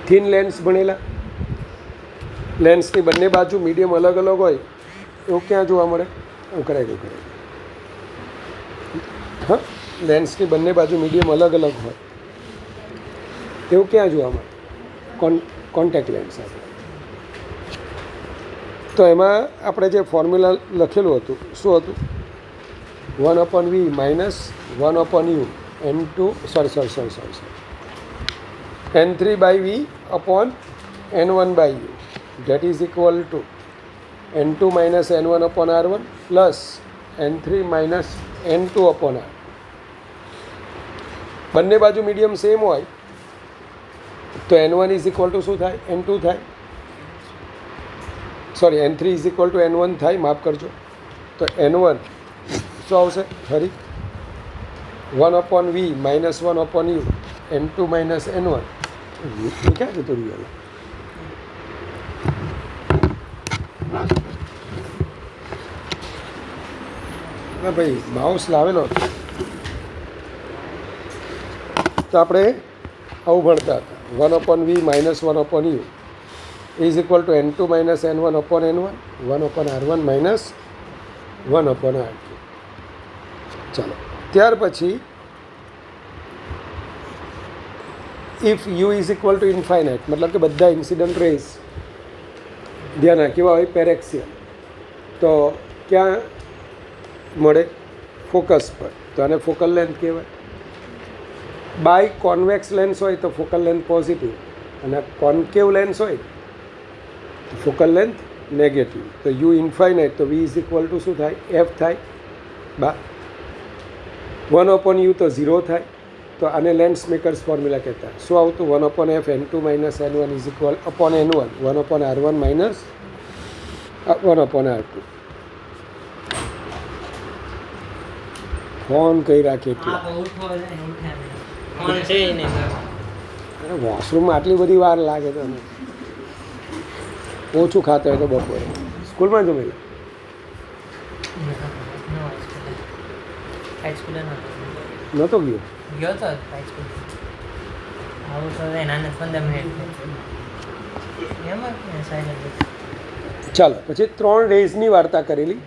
Thin lens ભણેલા? લેન્સની બંને બાજુ મીડિયમ અલગ અલગ હોય એવું ક્યાં જોવા મળે? એવું કરાય. હા, લેન્સની બંને બાજુ મીડિયમ અલગ અલગ હોય એવું ક્યાં જોવા મળે? કોન્ટેક્ટ લેન્સ આપણે. તો એમાં આપણે જે ફોર્મ્યુલા લખેલું હતું શું હતું? 1/v minus 1/u n2 n3/v upon n1/u that is equal to n2 minus n1 upon r1 plus n3 minus n2 upon r. બંને બાજુ મીડિયમ સેમ હોય તો n1 ઇઝ ઇક્વલ ટુ શું થાય? n2 થાય. Sorry, n3 is equal two n1 થાય, માફ કરજો. તો n1 શું આવશે? ફરી 1/v minus 1/u n2 minus n1. ક્યાં જતું રહ્યું? ના ભાઈ, માઉસ લાવેલો હતો તો આપણે આવું ભણતા હતા. 1/v minus 1/u is equal two n2 minus n1 upon n1 1/r1 minus 1/r2. ચાલો, ત્યાર પછી if you is equal two infinite, મતલબ કે બધા ઇન્સિડન્ટ રેઝ ધ્યાન કેવા હોય? પેરેક્સિયલ. તો ક્યાં મળે? ફોકસ પર. તો આને ફોકલ લેન્થ કહેવાય. બાય કોન્વેક્સ લેન્સ હોય તો ફોકલ લેન્થ પોઝિટિવ, અને કોન્કેવ લેન્સ હોય તો ફોકલ લેન્થ નેગેટિવ. તો યુ ઇન્ફાઇનાઇટ તો વી ઇઝ ઇક્વલ ટુ શું થાય? એફ થાય. 1/u તો 0 થાય. તો આને લેન્સ મેકર્સ ફોર્મ્યુલા કહેતા. શું આવતું? 1/f n2 minus n1 is equal upon n1 1/r1 minus 1/r2. Phone કઈ રાખે એટલે વોશરૂમમાં આટલી બધી વાર લાગે તો ઓછું ખાતા હોય તો બપોરે સ્કૂલમાં જમેલા નહોતો ગયો. ચાલો, પછી 3 રેઝની વાર્તા કરેલી,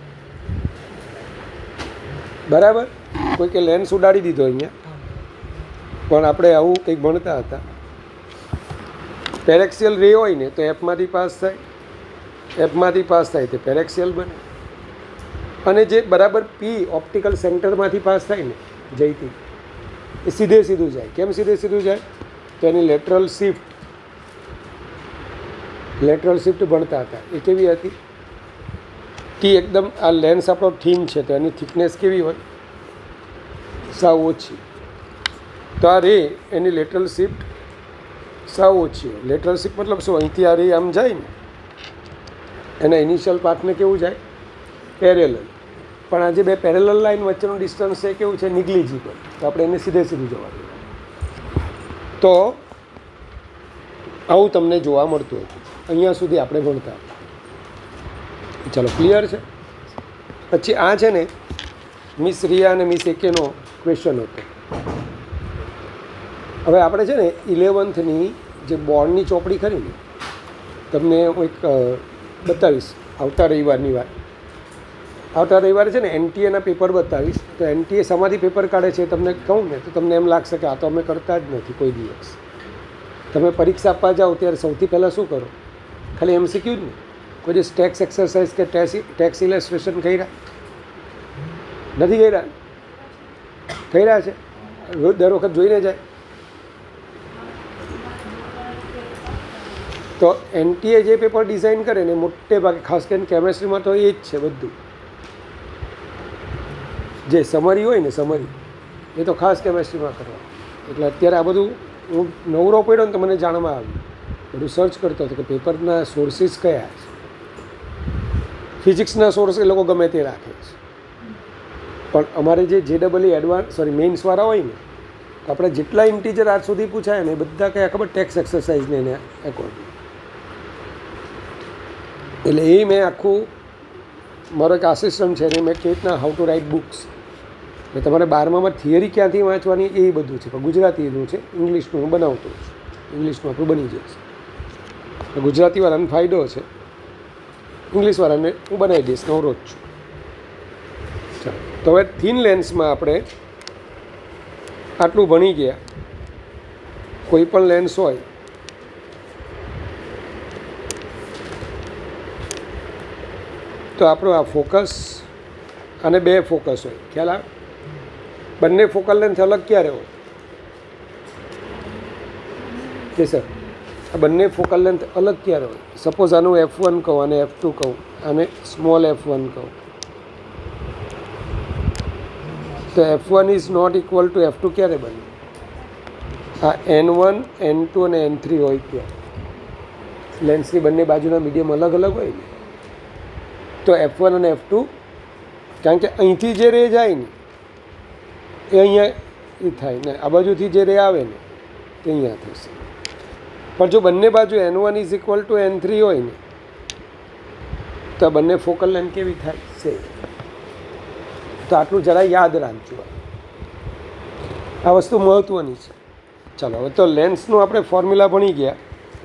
બરાબર? કોઈ કે લેન્સ ઉડાડી દીધો અહીંયા, પણ આપણે આવું કંઈક ભણતા હતા. પેરેક્સિયલ રે હોય ને તો એફમાંથી પાસ થાય તે પેરેક્સિયલ બને. અને જે બરાબર પી ઓપ્ટિકલ સેન્ટરમાંથી પાસ થાય ને જઈથી એ સીધું જાય. કેમ સીધું જાય? તો એની લેટરલ શિફ્ટ ભણતા હતા. એ કેવી હતી? કે એકદમ આ લેન્સ આપણો થીન છે તો એની થિકનેસ કેવી હોય? સાવ ઓછી. તો આ રે એની લેટરલ શિફ્ટ સાવ ઓછી હોય. લેટરલ શિફ્ટ મતલબ શું? અહીંથી આ રે આમ જાય ને એના ઇનિશિયલ પાથને કેવું જાય? પેરેલલ. પણ આજે બે પેરેલલ લાઇન વચ્ચેનું ડિસ્ટન્સ છે કેવું છે? નિગ્લિજિબલ. તો આપણે એને સીધું જવા દઈએ. તો આવું તમને જોવા મળતું હતું. અહીંયા સુધી આપણે ભણતા હતા. ચાલો, ક્લિયર છે? પછી આ છે ને મિસ રિયા અને મિસ એકેનો ક્વેશ્ચન હતો. હવે આપણે છે ને 11થની જે બોર્ડની ચોપડી ખરી ને તમને હું એક બતાવીશ આવતા રવિવારની વાત. આવતા રવિવારે છે ને NTA પેપર બતાવીશ. તો NTA શેમાંથી પેપર કાઢે છે તમને કહું ને તો તમને એમ લાગશે કે આ તો અમે કરતા જ નથી કોઈ દિવસ. તમે પરીક્ષા આપવા જાઓ ત્યારે સૌથી પહેલાં શું કરો? ખાલી MCQ જ ને. કોઈ દિવસ ટેક્સ એક્સરસાઇઝ કે ટેક્સ ઇલેસ્ટ્રેશન કર્યા નથી? કર્યા છે? રોજ દર વખત જોઈને જાય. તો NTA જે પેપર ડિઝાઇન કરે ને મોટે ભાગે ખાસ કરીને કેમેસ્ટ્રીમાં તો એ જ છે બધું. જે સમરી હોય ને સમરી એ તો ખાસ કેમેસ્ટ્રીમાં કરવા. એટલે અત્યારે આ બધું હું નવરો પડ્યો ને તો મને જાણવા આવ્યું. બધું સર્ચ કરતો હતો કે પેપરના સોર્સિસ કયા છે. ફિઝિક્સના સોર્સ એ લોકો ગમે તે રાખે છે, પણ અમારે જે મેઇન્સવાળા હોય ને તો આપણે જેટલા ઇન્ટીજર આજ સુધી પૂછાય ને એ બધા કયા ખબર? ટેક્સ એક્સરસાઇઝને એને એકોર્ડિંગ. એટલે એ મેં આખું મારો એક આસિસ્ટન્ટ છે ને મેં કેવી રીતના હાઉ ટુ રાઇટ બુક્સ એટલે તમારે 12માં થિયરી ક્યાંથી વાંચવાની એ બધું છે, પણ ગુજરાતીનું છે. ઇંગ્લિશનું હું બનાવતો છું, ઇંગ્લિશનું આપણું બની જશે. ગુજરાતીવાળાને ફાયદો છે, ઇંગ્લિશવાળાને હું બનાવી દઈશ, નવરો જ છું. ચાલો, તો હવે થિન લેન્સમાં આપણે આટલું ભણી ગયા. કોઈ પણ લેન્સ હોય તો આપણું આ ફોકસ અને બે ફોકસ હોય, ખ્યાલ આવે? બંને ફોકલ લેન્થ અલગ ક્યારે હોય? કે સર આ બંને ફોકલ લેન્થ અલગ ક્યારે હોય? સપોઝ આનું F1 કહું અને F2 કહું અને સ્મોલ f1 કહું, તો F1 is not equal to F2 ક્યારે બને? આ N1 N2 અને N3 હોય ત્યાં લેન્સની બંને બાજુના મીડિયમ અલગ અલગ હોય ને, તો F1 અને F2, કારણ કે અહીંથી જે રે જાય ને એ અહીંયા એ થાય ને, આ બાજુથી જે રે આવે ને તે અહીંયા થશે. પણ જો બંને બાજુ N1 is equal two N3 હોય ને તો આ બંને ફોકલ લેન્થ કેવી થાય છે? તો આટલું જરા યાદ રાખજો, આ વસ્તુ મહત્ત્વની છે. ચાલો, હવે તો લેન્સનું આપણે ફોર્મ્યુલા ભણી ગયા.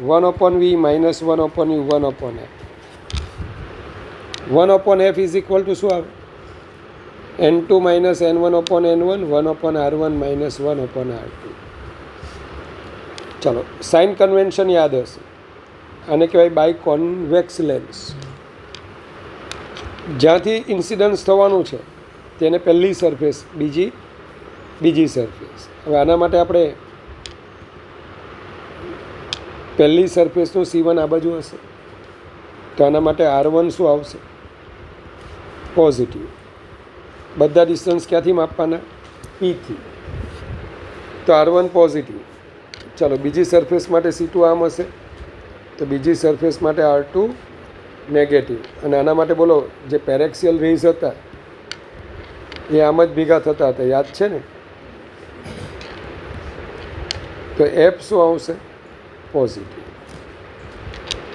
1/v minus 1/u 1/f. 1/f is equal two શું આવે? N2 minus N1/N1 1/R1 minus 1/R2. ચાલો, સાઇન કન્વેન્શન યાદ હશે. આને કહેવાય બાય કોન્વેક્સ લેન્સ. જ્યાંથી ઇન્સિડન્સ થવાનું છે તેને પહેલી સરફેસ, બીજી સરફેસ. હવે આના માટે આપણે પહેલી સરફેસનું C1 આ બાજુ હશે, તો આના માટે R1 શું આવશે? પોઝિટિવ. બધા ડિસ્ટન્સ ક્યાંથી માપવાના? Pથી. તો R1 પોઝિટિવ. ચાલો, બીજી સરફેસ માટે C2 આમ હશે, તો બીજી સરફેસ માટે R2 નેગેટિવ. અને આના માટે બોલો, જે પેરેક્સિયલ રેઝ હતા એ આમ જ ભેગા થતા હતા, યાદ છે ને? તો F શું આવશે? પોઝિટિવ.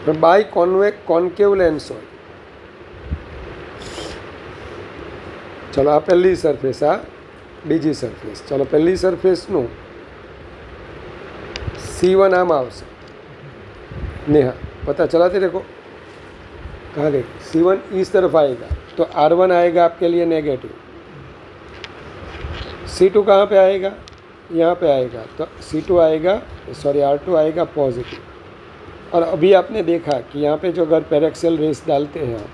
પણ બાય કોન્કેવ લેન્સ હોય. ચલો, આ પહેલી સરફેસ, આ બીજી સરફેસ. ચલો, પહેલી સરફેસનું C1 આમ આવશે. नेहा पता चलाते देखो, कहाँ गई? C1 इस तरफ आएगा तो R1 आएगा आपके लिए नेगेटिव. C2 कहाँ पे आएगा? यहाँ पे आएगा, तो C2 आएगा, सॉरी R2 आएगा पॉजिटिव. और अभी आपने देखा कि यहाँ पे जो अगर पेरेक्सियल रेस डालते हैं आप,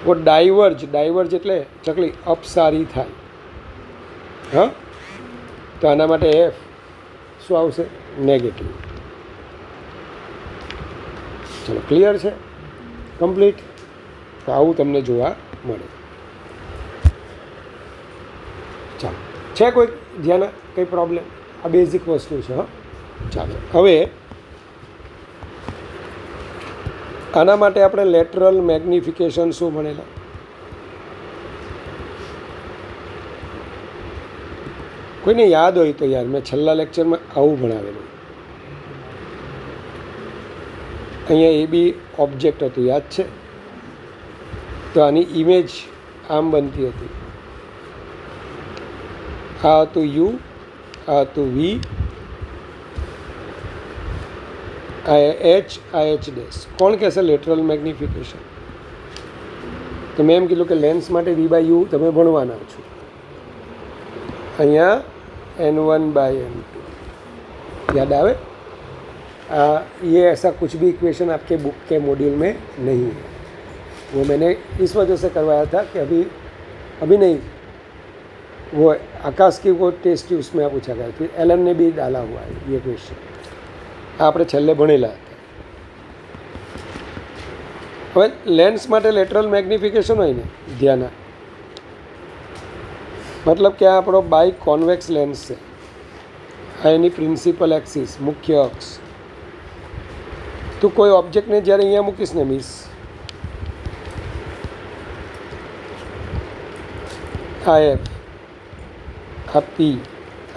वो डाइवर्ज એટલે ચકલી અપસારી થાય. હા, તો આના માટે F શું આવશે? નેગેટિવ. ચલો, ક્લિયર છે? કમ્પ્લીટ? તો આવું તમને જોવા મળે. ચાલો, છે કોઈ ધ્યાન? કંઈ પ્રોબ્લેમ? આ બેઝિક વસ્તુ છે. હા, ચાલો. હવે આના માટે આપણે લેટરલ મેગ્નિફિકેશન શું ભણેલા? કોઈને યાદ હોય તો યાર, મેં છેલ્લા લેક્ચરમાં આવું ભણાવેલું. અહીંયા એ બી ઓબ્જેક્ટ હતું, યાદ છે? તો આની ઇમેજ આમ બનતી હતી. આ હતું યુ, આ હતું વી, આ એચ, આ એચ ડેશ. કોણ કહેશે લેટરલ મેગ્નિફિકેશન? તો મેં એમ કીધું કે લેન્સ માટે V/U તમે ભણવાના છો. અહીંયા N1/N2 याद आवे? ये ऐसा कुछ भी इक्वेशन आपके बुक के मॉड्यूल में नहीं है. वो मैंने इस वजह से करवाया था कि अभी नहीं, वो आकाश की वो टेस्ट थी उसमें पूछा गया. फिर एलन ने भी डाला हुआ है ये क्वेश्चन. આપણે છેલ્લે ભણેલા હતા. હવે લેન્સ માટે લેટરલ મેગ્નિફિકેશન હોય ને, ધ્યાન, મતલબ કે આ આપણો બાય કોન્વેક્સ લેન્સ છે. આ એની પ્રિન્સિપલ એક્સિસ, મુખ્ય અક્ષ. તું કોઈ ઓબ્જેક્ટને જ્યારે અહીંયા મૂકીશ ને, મીસ આ F, આ P,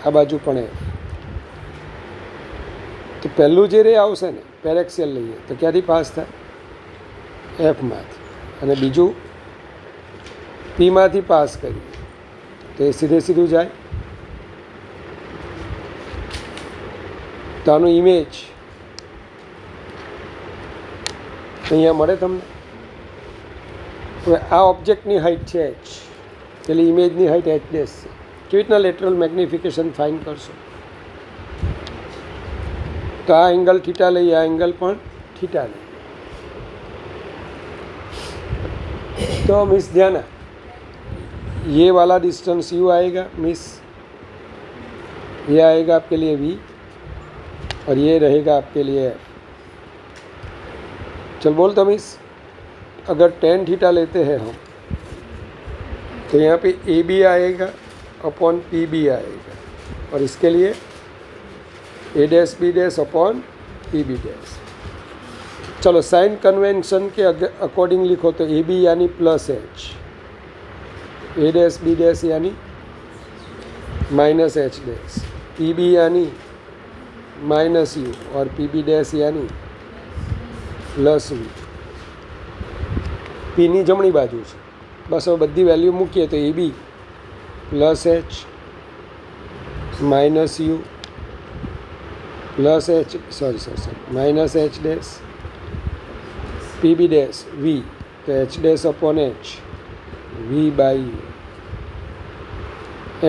આ બાજુ પણ F, તો પહેલું જે રે આવશે ને, પેરેક્સિયલ લઈએ તો ક્યાંથી પાસ થાય? Fમાંથી. અને બીજું Pમાંથી પાસ કરીએ તો એ સીધું જાય. તો આનું ઇમેજ અહીંયા મળે તમને. હવે આ ઓબ્જેક્ટની હાઇટ છે h, એટલે ઇમેજની હાઇટ h ડેશ છે. કેવી રીતના લેટરલ મેગ્નિફિકેશન ફાઇન કરશો? तो आ एंगल थीटा लई, आ एंगल पण थीटा लई. तो मिस ध्यान, ये वाला डिस्टेंस u आएगा मिस, ये आएगा आपके लिए v और ये रहेगा आपके लिए f. चल बोल तो मिस, अगर tan थीटा लेते हैं हम तो यहाँ पे ए बी आएगा अपॉन पी बी आएगा और इसके लिए A dash B dash upon P B dash. चलो साइन कन्वेंशन के अकॉर्डिंग लिखो तो ए बी यानी plus H, A dash B dash यानी minus H dash, P B यानी माइनस यू और पी बी डैश यानी प्लस वी. पीनी जमणी बाजू है, बस अब बधी वैल्यू मूकीए तो A B plus H minus U plus H sorry minus H dash, P B dash V तो H dash upon H V by U,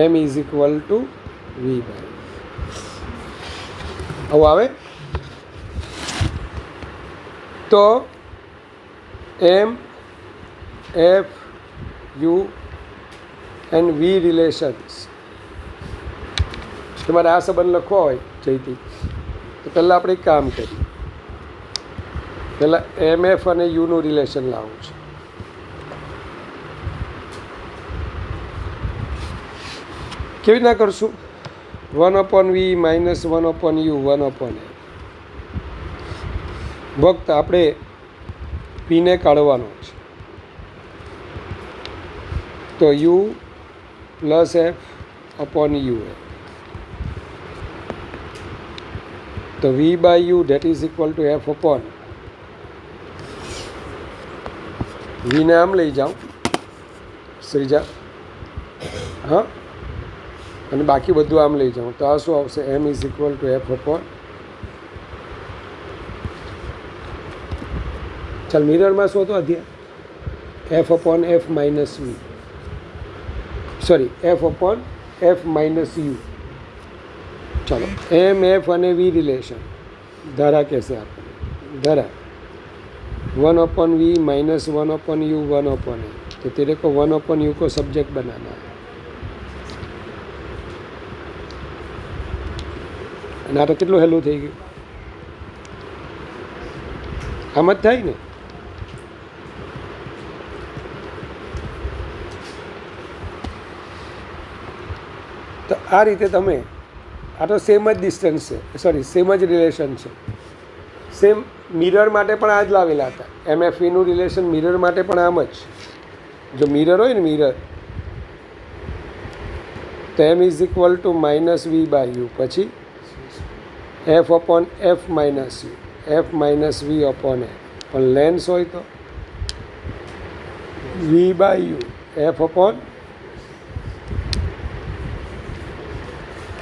M is equal to V by. अब आवे तो M F U and V relations તમારે આ સંબંધ લખવો હોય જયથી તો પહેલાં આપણે એક કામ કરીએ, પહેલાં એમ એફ અને યુનું રિલેશન લાવવું છે. કેવી રીતના કરશું? 1/v minus 1/u 1/f. વખત આપણે પીને કાઢવાનો છે તો u plus F upon U F. तो v by U that is equal to F upon v ने आम लई जाओ श्रीजा, हाँ, અને બાકી બધું આમ લઈ જાઉં તો આ શું આવશે? M is equal to F upon, ચાલ મિરરમાં શું હતું અધ્યાય? F upon F minus V, sorry F upon F minus U. चलो एम एफ અને वी रिलेशन धारा कैसे आपने धारा 1/v माइनस 1/u 1/a, तो तेरे को 1/u को सब्जेक्ट बनाना है. અને આ તો કેટલું હેલું થઈ ગયું, આમ જ થાય ને. તો આ રીતે તમે આ તો સેમ જ ડિસ્ટન્સ છે, સોરી સેમ જ રિલેશન છે. સેમ મિરર માટે પણ આ જ લાવેલા હતા. એમએફવીનું રિલેશન મિરર માટે પણ આમ જ. જો મિરર હોય ને મિરર તો M is equal to minus V by U, પછી F upon F minus U, F minus V upon F. પણ લેન્સ હોય તો V by U F upon,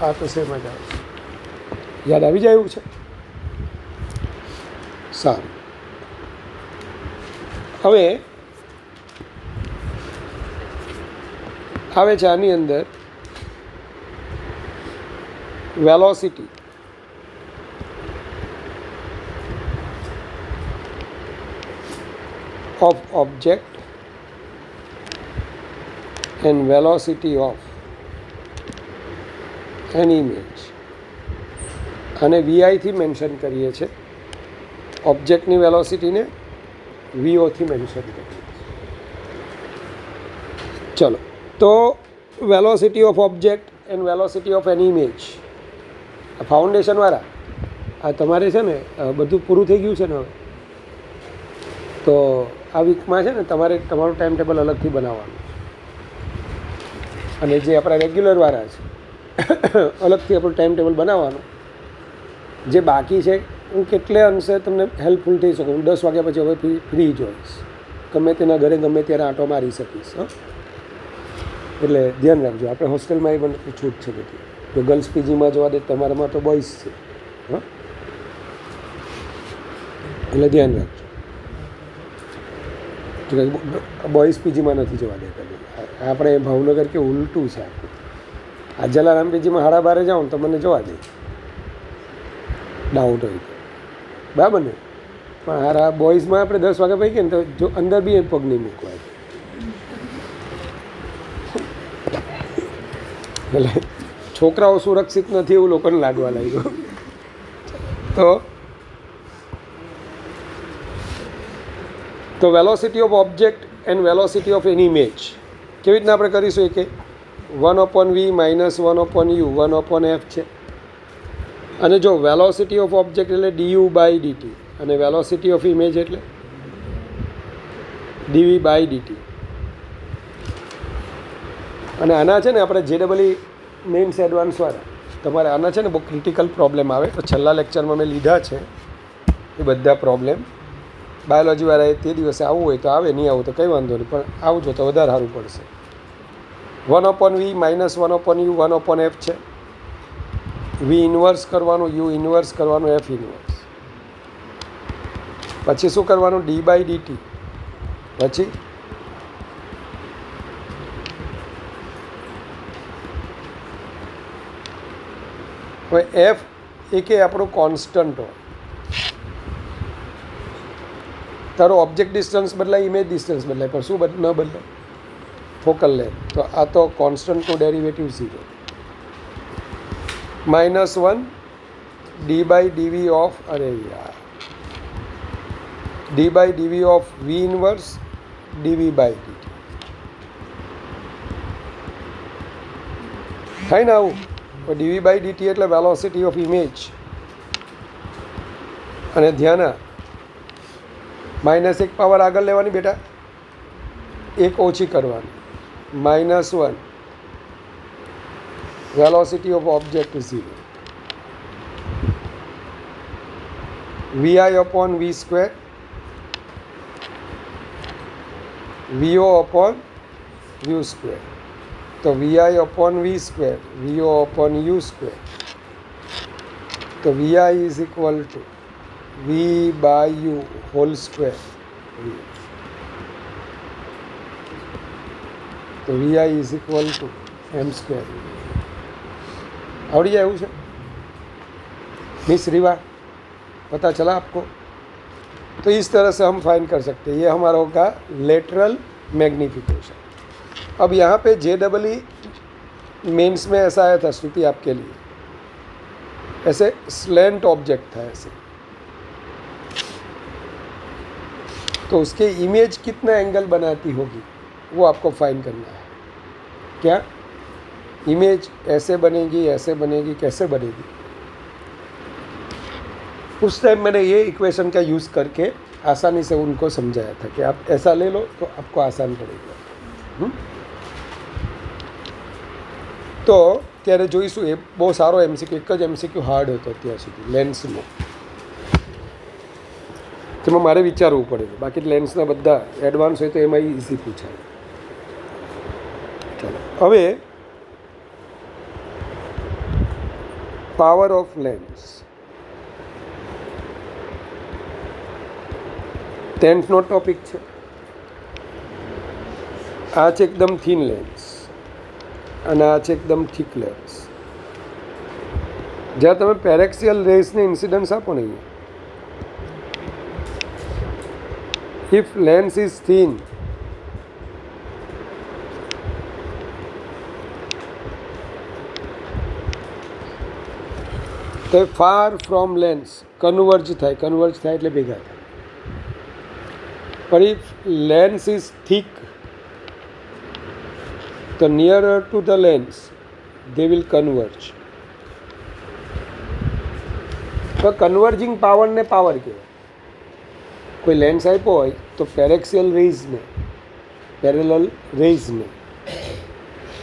આ તો સેમ જ આવશે. યાદ આવી જાય એવું છે? સારું. હવે આવે છે આની અંદર velocity. of object and velocity of an image. અને વીઆઈથી મેન્શન કરીએ છીએ, ઓબ્જેક્ટની વેલોસિટીને વીઓથી મેન્શન કરીએ. ચલો તો velocity of object and velocity of an image. ફાઉન્ડેશનવાળા આ તમારે છે ને બધું પૂરું થઈ ગયું છે ને હવે, તો આ વીકમાં છે ને તમારે તમારું ટાઈમ ટેબલ અલગથી બનાવવાનું, અને જે આપણા રેગ્યુલરવાળા છે અલગથી આપણું ટાઈમ ટેબલ બનાવવાનું. જે બાકી છે હું કેટલે અંશે તમને હેલ્પફુલ થઈ શકું. હું 10 વાગ્યા પછી હવે ફ્રી જ હોઈશ, ગમે તેના ઘરે ગમે ત્યારે આંટો મારી શકીશ. હા, એટલે ધ્યાન રાખજો. આપણે હોસ્ટેલમાં એ પણ છૂટ છે બધી. જો ગર્લ્સ પીજીમાં જવા દે, તમારામાં તો બોಯ್સ છે. હા, એટલે ધ્યાન રાખજો. બોયઝ પીજીમાં નથી જવા દેતા. આપણે ભાવનગર કે ઉલટું છે આખું. આ જલારામ પીજીમાં 12:30 જાઉં ને તો મને જવા દે, ડાઉટ હોય તો, બરાબર ને. પણ હારા બોયઝમાં આપણે 10 વાગે પૈકી ને તો જો અંદર બી પગ નહીં મૂકવા, એટલે છોકરાઓ સુરક્ષિત નથી એવું લોકોને લાગવા લાગ્યું. તો velocity of object and velocity of any image કેવી રીતના આપણે કરીશું? એ કે 1/v - 1/u 1/f છે. અને જો વેલોસિટી ઓફ ઓબ્જેક્ટ એટલે du/dt અને વેલોસિટી ઓફ ઇમેજ એટલે dv/dt. અને આના છે ને આપણે JEE મેઇન્સ એડવાન્સવાળા તમારે આના છે ને બહુ ક્રિટિકલ પ્રોબ્લેમ આવે, તો છેલ્લા લેક્ચરમાં મેં લીધા છે એ બધા પ્રોબ્લેમ. બાયોલોજીવાળાએ તે દિવસે આવવું હોય તો આવે, નહીં આવું તો કંઈ વાંધો નહીં, પણ આવજો તો વધારે સારું પડશે. 1/v - 1/u 1/f છે. v ઇન્વર્સ કરવાનું, u ઇન્વર્સ કરવાનું, f ઇન્વર્સ. પછી શું કરવાનું? d/dt. પછી હવે એફ એ કે આપણું કોન્સ્ટન્ટ હોય. તારો ઓબ્જેક્ટ ડિસ્ટન્સ બદલાય, ઇમેજ ડિસ્ટન્સ બદલાય, પણ શું ન બદલાય? Focal length. તો આ તો કોન્સ્ટન્ટનું derivative 0 -1 d/dv of d/dv of v inverse dv/dt. થાય ને આવું? dv/dt એટલે વેલોસિટી ઓફ ઇમેજ. અને ધ્યાન, -1 પાવર આગળ લેવાની બેટા, 1 ઓછી કરવાની, -1 velocity of object 0 vi/v², vo/u². તો vi/v², vo/u². તો vi is equal to v/u whole square. તો vi is equal to m². आवड़ी जाए એવું છે? मिस रिवा पता चला आपको? तो इस तरह से हम फाइंड कर सकते हैं. ये हमारा होगा लेटरल मैग्नीफिकेशन. अब यहाँ पे JEE मेंस में ऐसा आया था श्रुति आपके लिए, ऐसे स्लेंट ऑब्जेक्ट था ऐसे, तो उसके इमेज कितना एंगल बनाती होगी वो आपको फाइंड करना है. क्या इमेज ऐसे बनेगी, ऐसे बनेगी, कैसे बनेगी? उस टाइम मैंने ये इक्वेशन का यूज़ करके आसानी से उनको समझाया था कि आप ऐसा ले लो तो आपको आसान पड़ेगा. तो ત્યારે જોઈશું. એ બહુ સારો MCQ, એક જ MCQ હાર્ડ હતો અત્યાર સુધી લેન્સનો, તેમાં મારે વિચારવું પડે. બાકી લેન્સના બધા એડવાન્સ હોય તો એમાં ઇઝી પૂછાય. ચાલો હવે પાવર ઓફ લેન્સ. 10th નો ટોપિક છે. આ છે એકદમ થીન લેન્સ અને આ છે એકદમ થીક લેન્સ. જ્યાં તમે પેરેક્સિયલ રેસને ઇન્સિડન્સ આપો ને, if lens is thin, તો far from lens converge થાય એટલે ભેગા થાય. પણ if lens is thick, તો nearer to the lens they will converge. તો કન્વર્જિંગ પાવરને પાવર કહેવાય. કોઈ લેન્સ આપ્યો હોય તો પેરેક્સિયલ રેઝને, પેરેલલ રેઝને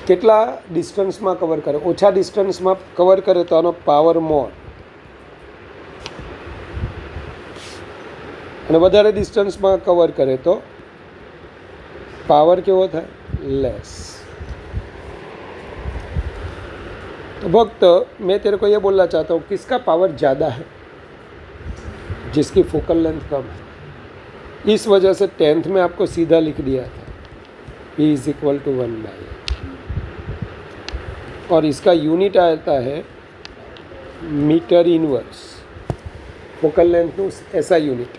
કેટલા ડિસ્ટન્સમાં કવર કરે? ઓછા ડિસ્ટન્સમાં કવર કરે તો આનો પાવર મોર, અને વધારે ડિસ્ટન્સમાં કવર કરે તો पावर केवो था लेस। तो भक्त मैं तेरे को ये बोलना चाहता हूँ, किसका पावर ज़्यादा है? जिसकी फोकल लेंथ कम है। इस वजह से 10th में आपको सीधा लिख दिया था P is equal to 1/n, और इसका यूनिट आता है मीटर इनवर्स, फोकल लेंथનું SI यूनिट।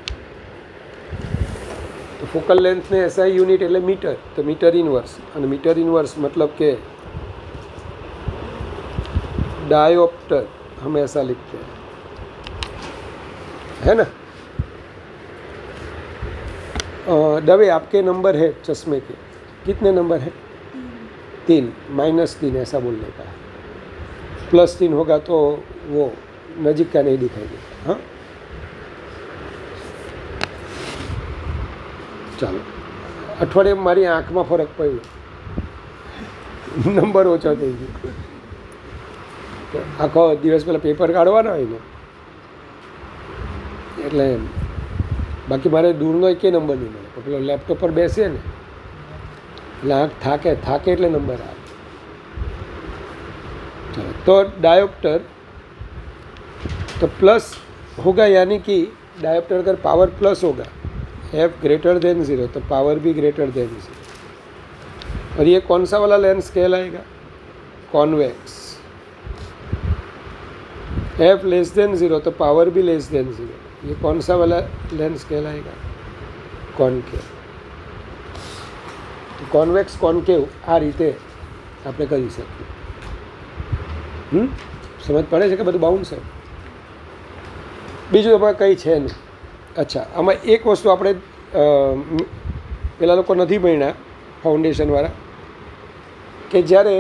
तो फोकल लेंथને SI यूनिट એટલે મીટર, તો મીટર ઇનવર્સ, અને મીટર ઇનવર્સ मतलब કે डायोप्टर हम ऐसा लिखते हैं, है ना। दवे आपके नंबर है चश्मे के, कितने नंबर है? 3, -3 ऐसा बोलने का है। +3 होगा तो वो नजीक का नहीं दिखाई देगा। हाँ ચાલો, અઠવાડિયે મારી આંખમાં ફરક પડ્યો, નંબર ઓછો થઈ ગયો। આખો દિવસ પહેલાં પેપર કાઢવાના હોય ને એટલે બાકી મારે દૂરનો એકે નંબર નહીં મળે, પેલો લેપટોપ પર બેસે ને એટલે આંખ થાકે એટલે નંબર આવે। तो डायोप्टर तो प्लस होगा, यानी कि डायोप्टर अगर पावर प्लस होगा, F ग्रेटर देन 0, तो पावर भी ग्रेटर देन 0। और ये कौन सा वाला लेंस कहलाएगा? कॉन्वेक्स। F लेस देन 0, तो पावर भी लेस देन 0, ये कौन सा वाला लेंस कहलाएगा? कॉनकेव। तो कॉन्वेक्स कॉनकेव आ रीते આપણે કરી શકીએ। સમજ પડે છે કે બધું બાઉન્સ છે? બીજું એમાં કંઈ છે નહીં। અચ્છા, આમાં એક વસ્તુ આપણે પેલા લોકો નથી ભણ્યા ફાઉન્ડેશનવાળા, કે જ્યારે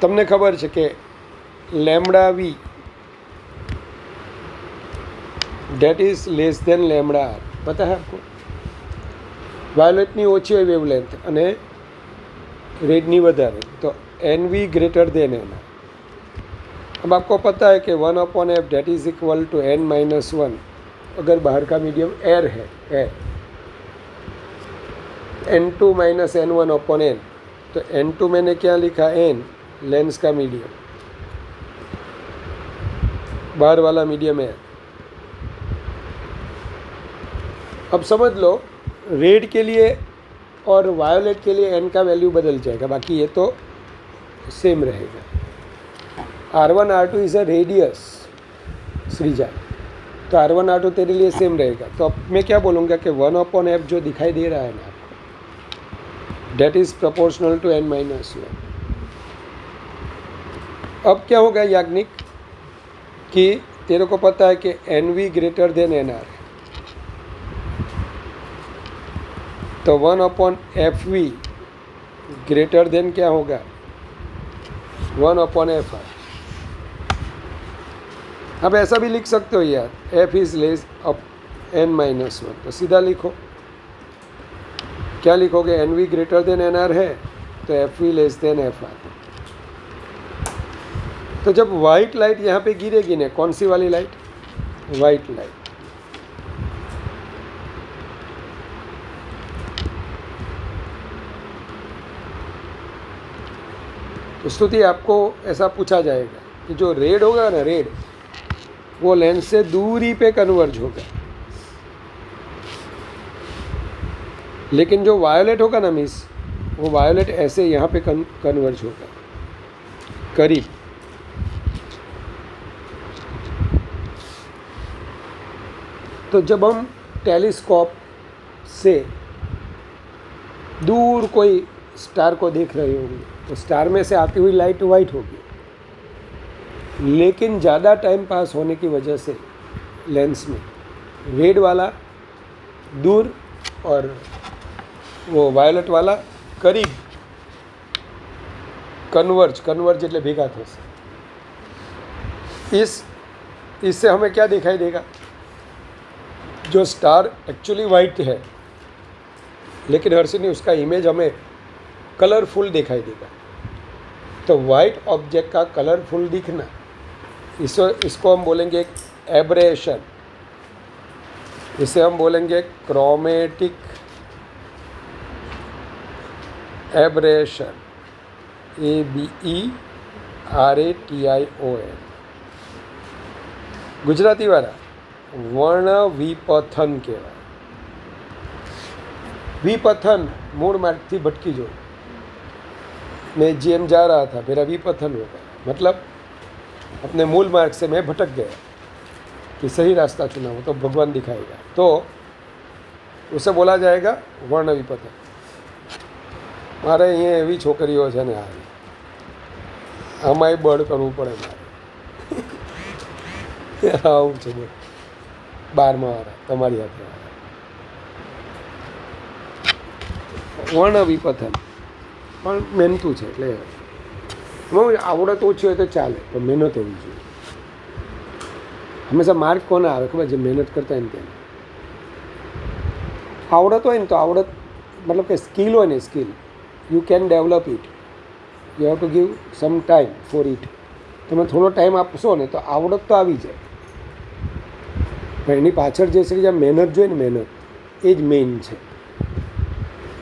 તમને ખબર છે કે λV date is less than λR, पता है आपको? वायोलेटनी ओછી હોય वेवलेंथ અને रेडनी વધારે, तो NV ग्रेटर देन NR। अब आपको पता है कि 1/f date is equal to n-1, अगर बाहर का मीडियम एयर है, एयर, n2 - n1/n, तो n2 मैंने क्या लिखा? n, लेंस का मीडियम, बाहर वाला मीडियम एयर। अब समझ लो रेड के लिए और वायोलेट के लिए n का वैल्यू बदल जाएगा, बाकी ये तो सेम रहेगा। R1 R2 is a radius सृजा, तो R1 R2 तेरे लिए सेम रहेगा। तो अब मैं क्या बोलूँगा कि 1/f जो दिखाई दे रहा है ना आपको, that is proportional to n-1। अब क्या होगा याग्निक कि तेरे को पता है कि NV ग्रेटर देन NR, तो 1/FV ग्रेटर देन क्या होगा? 1/FR। अब ऐसा भी लिख सकते हो यार, F is less of n-1, तो सीधा लिखो। क्या लिखोगे? NV ग्रेटर देन NR है, तो FV लेस देन FR। तो जब वाइट लाइट यहाँ पे गिरेगी ना, कौन सी वाली लाइट? वाइट लाइट, तो स्तुति आपको ऐसा पूछा जाएगा कि जो रेड होगा ना, रेड, वो लेंस से दूरी पे कन्वर्ज होगा, लेकिन जो वायोलेट होगा ना मिस, वो वायोलेट ऐसे यहाँ पे कन्वर्ज होगा, करीब। तो जब हम टेलीस्कोप से दूर कोई स्टार को देख रहे होंगे, तो स्टार में से आती हुई लाइट वाइट होगी, लेकिन ज़्यादा टाइम पास होने की वजह से लेंस में रेड वाला दूर और वो वायोलेट वाला करीब कन्वर्ज એટલે ભેગા થશે। इससे हमें क्या दिखाई देगा? जो स्टार एक्चुअली वाइट है, लेकिन हर्षिनी उसका इमेज हमें कलरफुल दिखाई देगा। तो वाइट ऑब्जेक्ट का कलरफुल दिखना, इसको हम बोलेंगे एब्रेशन, इसे हम बोलेंगे क्रोमेटिक एब्रेशन, ABERATION। गुजराती वाला વર્ણ વિપથન કહેવાય. विपथन मूल मार्ग थी भटकी जो मैं जीएम जा रहा था, मेरा विपथन हो गया, मतलब अपने मूल मार्ग से मैं भटक गया कि सही रास्ता चुना हो तो भगवान दिखाएगा, तो उसे बोला जाएगा वर्ण विपथन. मारे अँ एवी छोकरीओ छे ने आमाय बळ करवू पड़े मारे आવું છે 12મા વાળા તમારી હાથે વર્ણ વિપથન પણ મહેનતું છે, એટલે એમાં આવડત ઓછી હોય તો ચાલે પણ મહેનત હોવી જોઈએ. હંમેશા માર્ક કોને આવે ખબર? જે મહેનત કરતા હોય ને તેને. આવડત હોય ને તો આવડત મતલબ કે સ્કિલ હોય ને, skill you can develop it, you have to give some time for it. તમે થોડો ટાઈમ આપશો ને તો આવડત તો આવી જાય, પણ એની પાછળ જે છે મહેનત જોઈએ ને, મહેનત એ જ મેઇન છે.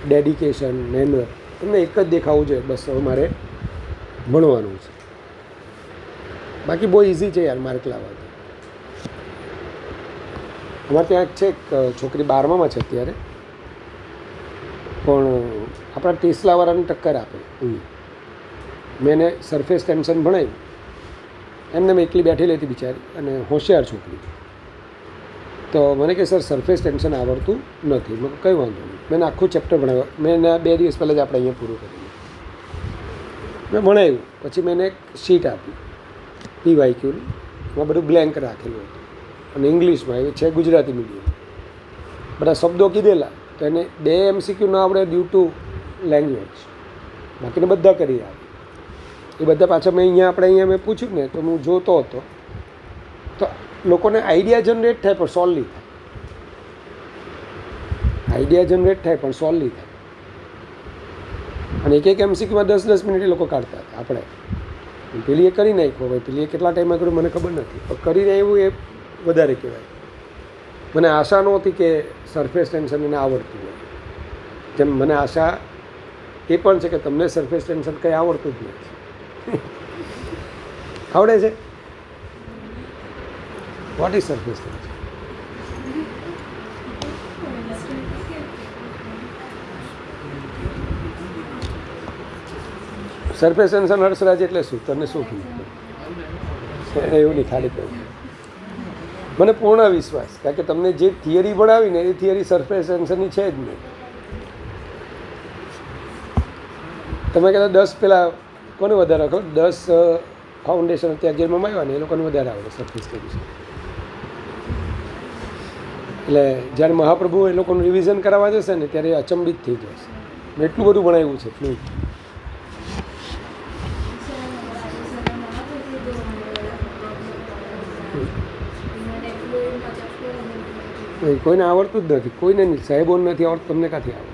ડેડિકેશન, મહેનત તમને એક જ દેખાવું જોઈએ, બસ હવે મારે ભણવાનું છે. બાકી બહુ ઇઝી છે યાર માર્ક લાવવા. અમારે ત્યાં છે એક છોકરી 12મામાં છે અત્યારે, પણ આપણા ટેસ્લાવાળાને ટક્કર આપે. મેં એને સરફેસ ટેન્શન ભણાવ્યું, એમને મેં એકલી બેઠેલી હતી બિચારી, અને હોશિયાર છોકરી. તો મને કે સર સરફેસ ટેન્શન આવડતું નથી. મેં કંઈ વાંધો નહીં, મેં આખું ચેપ્ટર ભણાવ્યું. મેં એના 2 દિવસ પહેલાં જ આપણે અહીંયા પૂરું કર્યું. મેં ભણાવ્યું, પછી મેં એને એક શીટ આપી PYQની, એમાં બધું બ્લેન્ક રાખેલું હતું, અને ઇંગ્લિશમાં એ છે ગુજરાતી મીડિયમ. બધા શબ્દો કીધેલા, તો એને 2 MCQ ન આવડે ડ્યુ ટુ લેંગ્વેજ, બાકીને બધા કરી આવે. એ બધા પાછા મેં અહીંયા મેં પૂછ્યું ને, તો હું જોતો હતો તો લોકોને આઈડિયા જનરેટ થાય પણ સોલ્વ નહીં થાય. આઈડિયા જનરેટ થાય પણ સોલ્વ નહીં થાય. અને એક MCQમાં 10-10 મિનિટ એ લોકો કાઢતા હતા. આપણે પેલી એ કરી નાખ્યો, ભાઈ પેલી એ કેટલા ટાઈમમાં કર્યું મને ખબર નથી, પણ કરીને આવ્યું એ વધારે કહેવાય. મને આશા નહોતી કે સરફેસ ટેન્શન એને આવડતું હોય, જેમ મને આશા એ પણ છે કે તમને સરફેસ ટેન્શન કંઈ આવડતું જ નથી. આવડે છે? What is surface tension? Surface tension Harshraj એટલે શું? તને શું કીધું? એવું નહીં, ખાલી કહ્યું. મને પૂર્ણ વિશ્વાસ, કારણ કે તમને જે થિયરી ભણાવીને એ થિયરી સરફેસ ટેન્શનની છે જ નહીં. તમે કહેતા 10 પેલા કોને વધારે ખબર? 10 ફાઉન્ડેશન અત્યારે 11માં આવ્યા ને એ લોકોને વધારે આવડે સરફેસ ટેન્શન. એટલે જ્યારે મહાપ્રભુ એ લોકોનું રિવિઝન કરાવવા જશે ને ત્યારે અચંબિત થઈ જશે. મેં એટલું બધું ભણાવ્યું છે ફ્લુઇડ. કોઈને આવડતું જ નથી, કોઈને નહીં. સાહેબોને નથી આવડતું, તમને ક્યાંથી આવડે?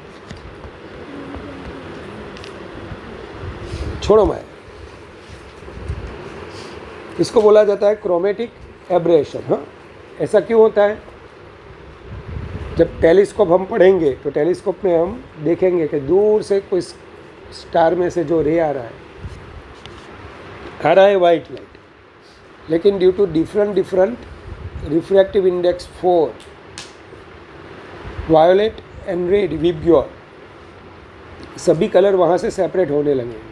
छोड़ो मैं. इसको बोला जाता है क्रोमेटिक एब्रेशन. हाँ, ऐसा क्यों होता है? जब टेलीस्कोप हम पढ़ेंगे तो टेलीस्कोप में हम देखेंगे कि दूर से कोई स्टार में से जो रे आ रहा है वाइट लाइट, लेकिन due to different refractive index 4, violet and red, VIBGYOR, सभी कलर वहाँ से सेपरेट होने लगेंगे.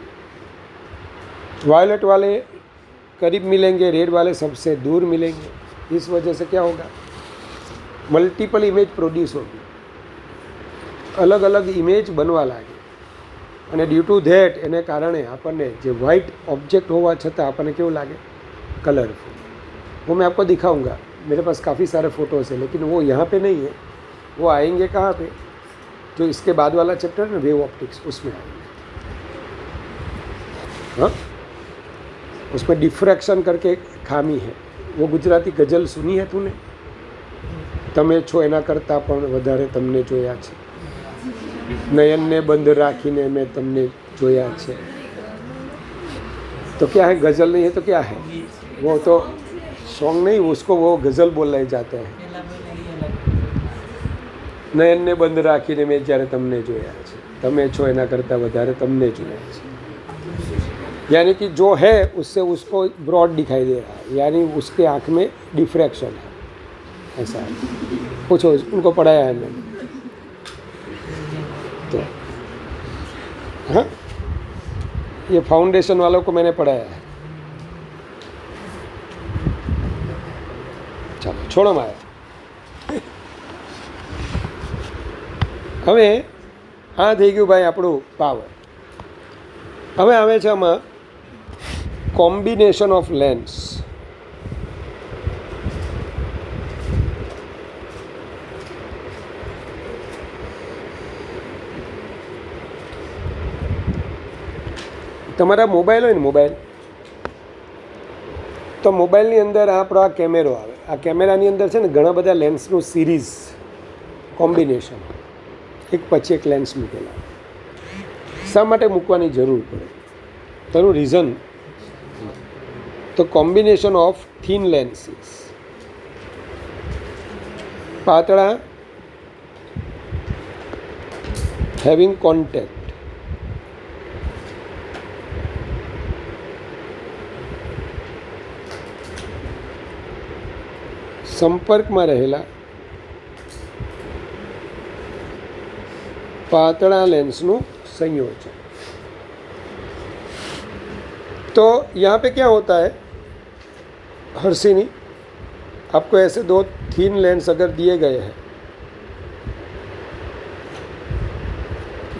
वायलेट वाले करीब मिलेंगे, रेड वाले सबसे दूर मिलेंगे. इस वजह से क्या होगा? मल्टीपल इमेज प्रोड्यूस होगी, अलग अलग इमेज बनवा लागे. અને ડ્યુ ટુ ધેટ એને કારણે આપણને જે વ્હાઇટ ऑब्जेक्ट होवा छता આપણને કેવું લાગે? कलरफुल. वो मैं आपको दिखाऊंगा, मेरे पास काफ़ी सारे फ़ोटोज़ हैं, लेकिन वो यहाँ पे नहीं है. वो आएंगे कहाँ पे? जो इसके बाद वाला चैप्टर है ना, वेव ऑप्टिक्स, उसमें आएंगे. हाँ, उसमें डिफ्रैक्शन करके खामी है. वो गुजराती गज़ल सुनी है तूने? તમે છો એના કરતાં પણ વધારે તમને જોયા છે, નયનને બંધ રાખીને મેં તમને જોયા છે. तो क्या है? गज़ल नहीं है तो क्या है? वो तो सॉन्ग नहीं, उसको वो गज़ल बोलने जाते हैं. નયનને બંધ રાખીને મેં જ્યારે તમને જોયા છે, તમે છો એના કરતાં વધારે તમને જોયા છે. यानी कि जो है उससे उसको ब्रॉड दिखाई दे रहा है, यानी उसके आँख में डिफ्रैक्शन है. ऐसा है, पूछो उनको पढ़ाया है मैंने तो। हाँ, ये फाउंडेशन वालों को मैंने पढ़ाया है। चलो छोड़ो माया। હવે આ થઈ ગયું ભાઈ આપણું પાવર. હવે આવે છે આમાં કોમ્બિનેશન ઓફ લેન્સ. તમારા મોબાઈલ હોય ને, મોબાઈલ તો મોબાઈલની અંદર આપણો આ કેમેરો આવે. આ કેમેરાની અંદર છે ને ઘણા બધા લેન્સનું સિરીઝ કોમ્બિનેશન, એક પછી એક લેન્સ મૂકેલા. શા માટે મૂકવાની જરૂર પડે? તેનું રીઝન તો કોમ્બિનેશન ઓફ થીન લેન્સીસ, પાતળા હેવિંગ કોન્ટેક્ટ, સંપર્કમાં રહેલા पातला लेंस नु संयोजन. तो यहाँ पे क्या होता है हर्षिनी, आपको ऐसे दो थीन लेंस अगर दिए गए हैं,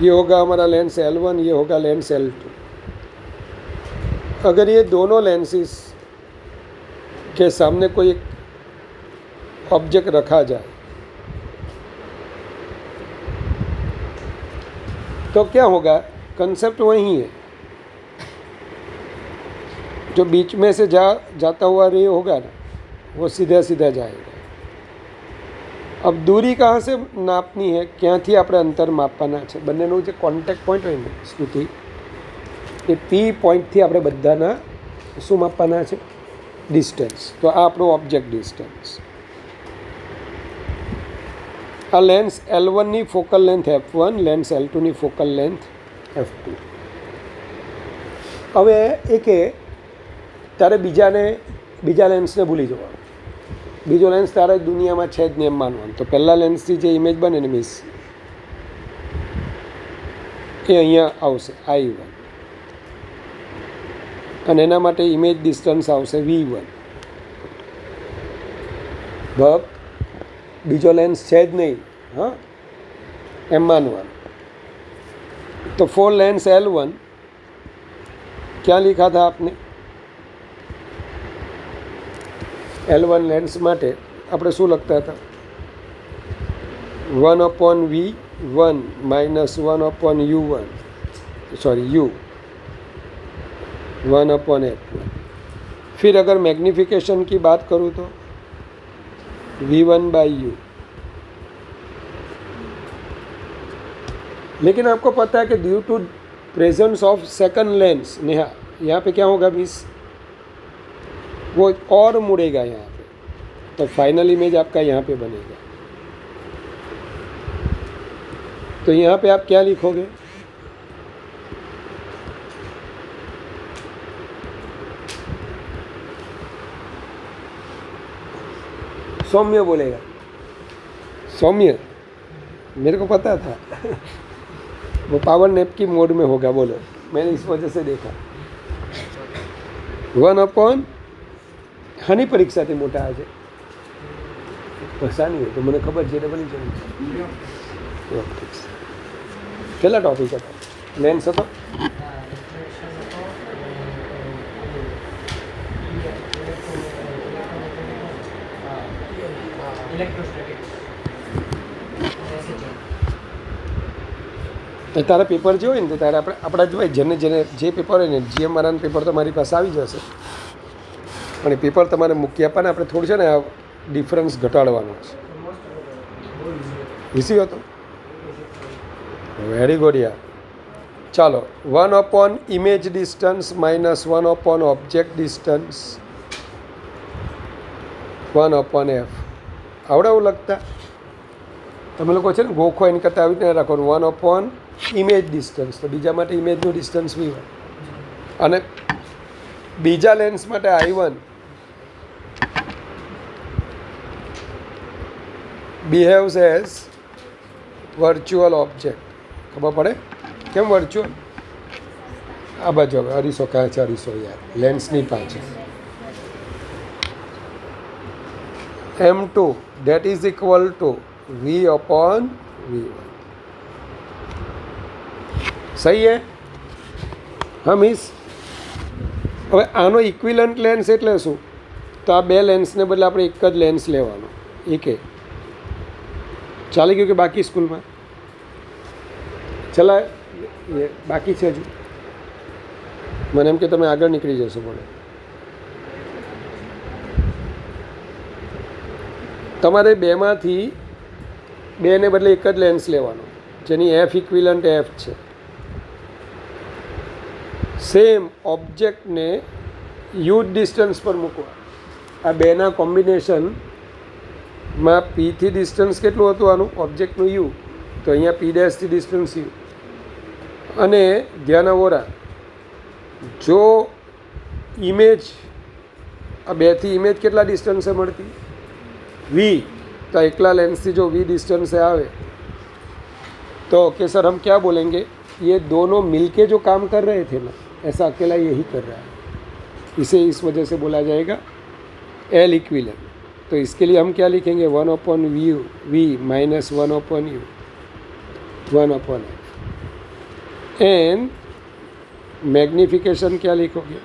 ये होगा हमारा लेंस L1, ये होगा लेंस L2. अगर ये दोनों लेंसेस के सामने कोई एक ऑब्जेक्ट रखा जाए तो क्या होगा? कंसेप्ट वही है, जो बीच में से जाता हुआ रे होगा ना, वो सीधा सीधा जाएगा. अब दूरी कहाँ से नापनी है, क्या थी આપણે અંતર માપવાના છે, બંનેનું જે કોન્ટેક્ટ પોઈન્ટ હોય ને સ્તુતિ, એ પી પોઈન્ટથી આપણે બધાના શું માપવાના છે? ડિસ્ટન્સ. તો આ આપણો ઓબ્જેક્ટ ડિસ્ટન્સ. આ લેન્સ L1ની ફોકલ લેન્થ F1, લેન્સ L2ની ફોકલ લેન્થ F2. હવે એ કે તારે બીજા લેન્સને ભૂલી જવાનું, બીજો લેન્સ તારે દુનિયામાં છે જ નહીં એમ માનવાનું. તો પહેલાં લેન્સથી જે ઇમેજ બને ને મિસ એ અહીંયા આવશે I1, અને એના માટે ઇમેજ ડિસ્ટન્સ આવશે V1. ભગ બીજો લેન્સ છે જ નહીં, હા એમ માનવાનું. તો ફોર લેન્સ L1 क्या लिखा था आपने? L1 લેન્સ માટે આપણે શું લખતા હતા? 1/V1 minus 1/U1, sorry U 1/F1. फिर अगर मैग्निफिकेशन की बात करूँ तो V1/U. लेकिन आपको पता है कि due to presence of second lens, Neha यहाँ पे क्या होगा मिस? वो और मुड़ेगा यहाँ पे, तो फाइनल इमेज आपका यहाँ पे बनेगा. तो यहाँ पे आप क्या लिखोगे? सौम्य बोलेगा. सौम्य, मेरे को पता था वो पावर नैप की मोड में होगा. बोलो, मैंने इस वजह से देखा. 1/, हानि परीक्षा थी मोटा आज भाषा नहीं है तो मैंने खबर છે બની જાય. કેટલા ટોપિક હતા? લેન્સ હતો, તારા પેપર જે હોય ને ત્યારે આપણા જ હોય, જેને જે પેપર હોય ને, જે મારાનું પેપર તો મારી પાસે આવી જશે, પણ એ પેપર તમારે મૂકી આપવાને. આપણે થોડું છે ને આ ડિફરન્સ ઘટાડવાનો છે. ઈસી હતો? વેરી ગુડ યાર. ચાલો, 1/ image distance minus 1/ object distance 1/F. આવડે એવું લખતા? તમે લોકો છે ને ગોખો એની કરતાં આવી રીતે રાખવાનું 1/ ઇમેજ ડિસ્ટન્સ. તો બીજા માટે ઇમેજનું ડિસ્ટન્સ V1, અને બીજા લેન્સ માટે I1 બિહેવ્સ એઝ વર્ચ્યુઅલ ઓબ્જેક્ટ. ખબર પડે કેમ વર્ચ્યુઅલ? આ બાજુ હવે અરીસો ક્યાં છે? અરીસો યાર લેન્સની પાછળ. M2 that is equal to V upon V1. સહી હે? હા મિસ, હવે આનો ઇક્વિલન્ટ લેન્સ એટલે શું? તો આ બે લેન્સને બદલે આપણે એક જ લેન્સ લેવાનો. એકે ચાલી ગયું કે બાકી સ્કૂલમાં? ચલાય એ બાકી છે હજુ? મને એમ કે તમે આગળ નીકળી જશો. બોલે તમારે બેમાંથી બેને બદલે એક જ લેન્સ લેવાનો જેની એફ ઇક્વિલન્ટ એફ છે. સેમ ઓબ્જેક્ટને યુ ડિસ્ટન્સ પર મૂકવા. આ બેના કોમ્બિનેશનમાં પીથી ડિસ્ટન્સ કેટલું હતું આનું ઓબ્જેક્ટનું યુ, તો અહીંયા પી ડેશથી ડિસ્ટન્સ યુ. અને ધ્યાન આવોરા, જો ઇમેજ આ બેથી ઇમેજ કેટલા ડિસ્ટન્સે મળતી? वी. तो एकला लेंस से जो वी डिस्टेंस से आवे तो ओके सर हम क्या बोलेंगे, ये दोनों मिलके जो काम कर रहे थे ना, ऐसा अकेला यही कर रहा है. इसे इस वजह से बोला जाएगा एल इक्विलेंट. तो इसके लिए हम क्या लिखेंगे? 1/v we minus 1/u 1/f. And magnification क्या लिखोगे?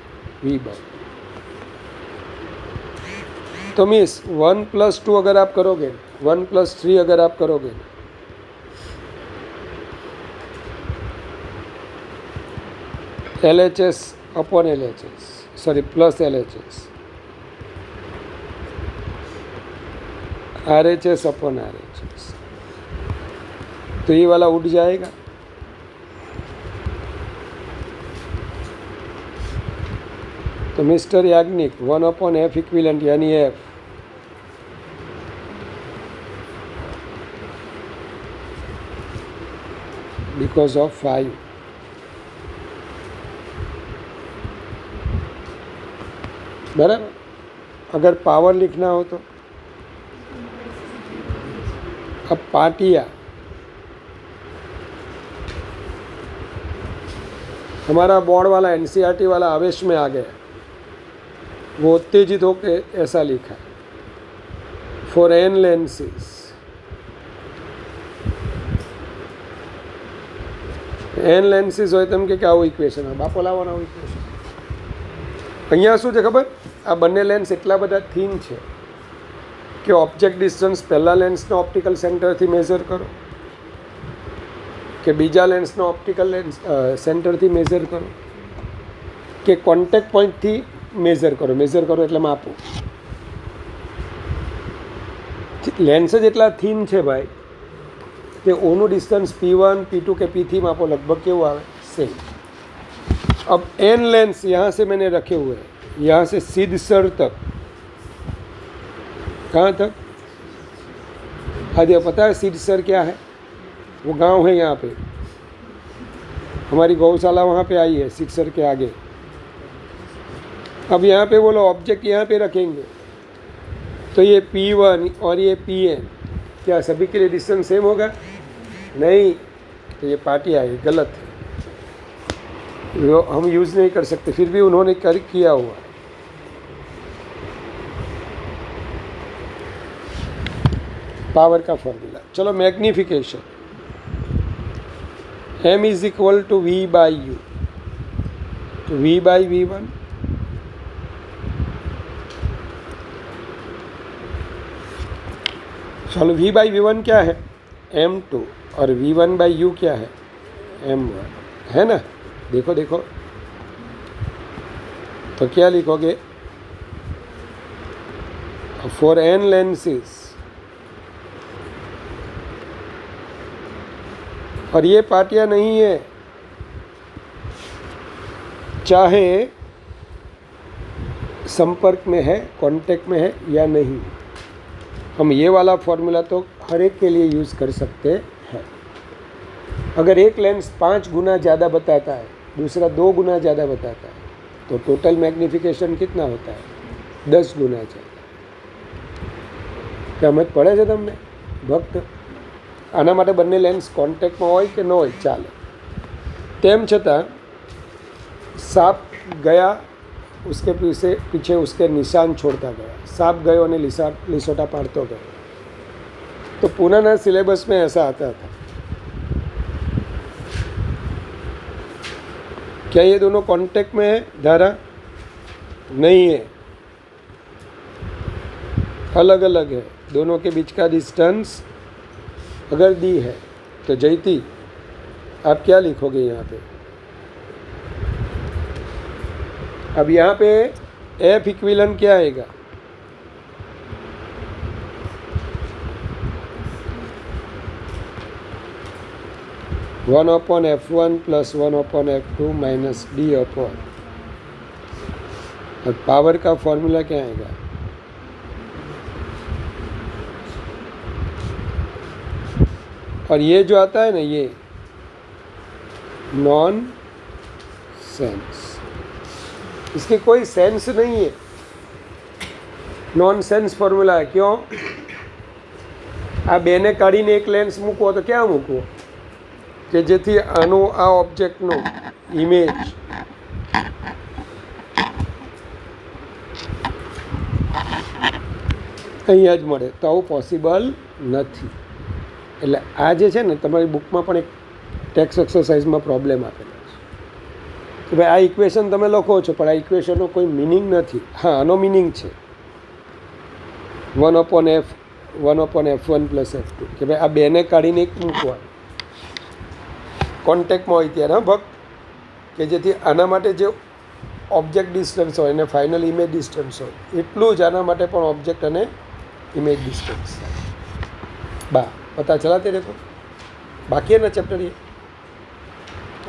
v bye. तो मीन्स 1+2 अगर आप करोगे, 1+3 अगर आप करोगे, LHS upon LHS, sorry plus LHS, RHS upon RHS, तो ये वाला उठ जाएगा. तो मिस्टर याग्निक 1/f इक्विलेंट यानी एफ बिकॉज ऑफ 5. बराबर. अगर पावर लिखना हो तो अब पाटिया हमारा बोर्ड वाला एनसीईआरटी वाला आवेश में आ गया, वो उत्तेजित होकर ऐसा लिखा है for N lenses. N lenses हो तो के आવું ઇક્વેશન બાપો લાવવાનો આવું ઇક્વેશન. અહીંયા શું છે ખબર? આ બંને લેન્સ એટલા બધા થીન છે કે ઓબ્જેક્ટ ડિસ્ટન્સ પહેલા લેન્સના ઓપ્ટિકલ સેન્ટરથી મેઝર કરો કે બીજા લેન્સનો ઓપ્ટિકલ લેન્સ સેન્ટરથી મેઝર કરો કે કોન્ટેક્ટ પોઈન્ટથી મેઝર કરો એટલે માપો. લેન્સ જ એટલા થીન છે ભાઈ કે ઓનું ડિસ્ટન્સ P1 P2 के P3 मापो लगभग केवं आवे सेम. अब एन लेंस यहाँ से मैंने रखे हुए हैं, यहाँ से सिद्धसर तक, कहाँ तक? आगे पता है सिद्धसर क्या है? वो गांव है यहाँ पे, हमारी गौशाला वहाँ पे आई है सिद्धसर के आगे. अब यहाँ पे बोलो ऑब्जेक्ट यहाँ पे रखेंगे तो ये P1 और ये Pn क्या सभी के लिए डिस्टेंस सेम होगा? नहीं. तो ये पार्टियाँ है, गलत है, हम यूज़ नहीं कर सकते. फिर भी उन्होंने किया हुआ. पावर का फॉर्मूला. चलो magnification m is equal to v by u. तो v बाई v1 चलो v बाई v1 क्या है? m2 और v1 बाई u क्या है? m1 है ना. देखो देखो तो क्या लिखोगे? फॉर n लेंसेस, और ये पार्टियां नहीं है, चाहे संपर्क में है, कांटेक्ट में है या नहीं, हम ये वाला फॉर्मूला तो हर एक के लिए यूज़ कर सकते हैं. अगर एक लेंस 5 गुना ज़्यादा बताता है, दूसरा 2 गुना ज़्यादा बताता है, तो टोटल मैग्निफिकेशन कितना होता है? 10 गुना ज़्यादा. समझ पड़े છે તમને? ભક્ત આના માટે બંને લેન્સ કોન્ટેક્ટમાં હોય કે ન હોય ચાલે. તેમ છતાં सांप गया उसके पीछे उसके निशान छोड़ता गया, सांप गयो અને लिसोटा पाड़ता गया. तो पुराना सिलेबस में ऐसा आता था. क्या ये दोनों कांटेक्ट में है? धारा नहीं है, अलग अलग है. दोनों के बीच का डिस्टेंस अगर दी है तो जयती आप क्या लिखोगे यहाँ पे? अब यहाँ पे एफ इक्विवेलेंट क्या आएगा? One upon F1 plus 1 upon F2 minus D upon, और पावर का फॉर्मूला क्या आएगा? और ये जो आता है ना, ये नॉन सेंस, इसकी कोई सेंस नहीं है, नॉन सेंस फॉर्मूला है. क्यों? आ बेने काढ़ीने एक लेंस मूको तो क्या मूकवो કે જેથી આનો આ ઓબ્જેક્ટનો ઇમેજ અહીંયા જ મળે, તો આવું પોસિબલ નથી. એટલે આ જે છે ને, તમારી બુકમાં પણ એક ટેક્સ એક્સરસાઇઝમાં પ્રોબ્લેમ આપેલો છે કે ભાઈ આ ઇક્વેશન તમે લખો છો પણ આ ઇક્વેશનનો કોઈ મિનિંગ નથી. હા, આનો મિનિંગ છે 1 अपॉन F1 પ્લસ F2, કે ભાઈ આ બેને કાઢીને એક મૂકવા કોન્ટેક્ટમાં હોય ત્યારે. ભક્ત કે જેથી આના માટે જે ઓબ્જેક્ટ ડિસ્ટન્સ હોય અને ફાઇનલ ઇમેજ ડિસ્ટન્સ હોય એટલું જ આના માટે પણ ઓબ્જેક્ટ અને इमेज डिस्टेंस. बा पता चला तेरे को? बाकी है ना चैप्टर ये,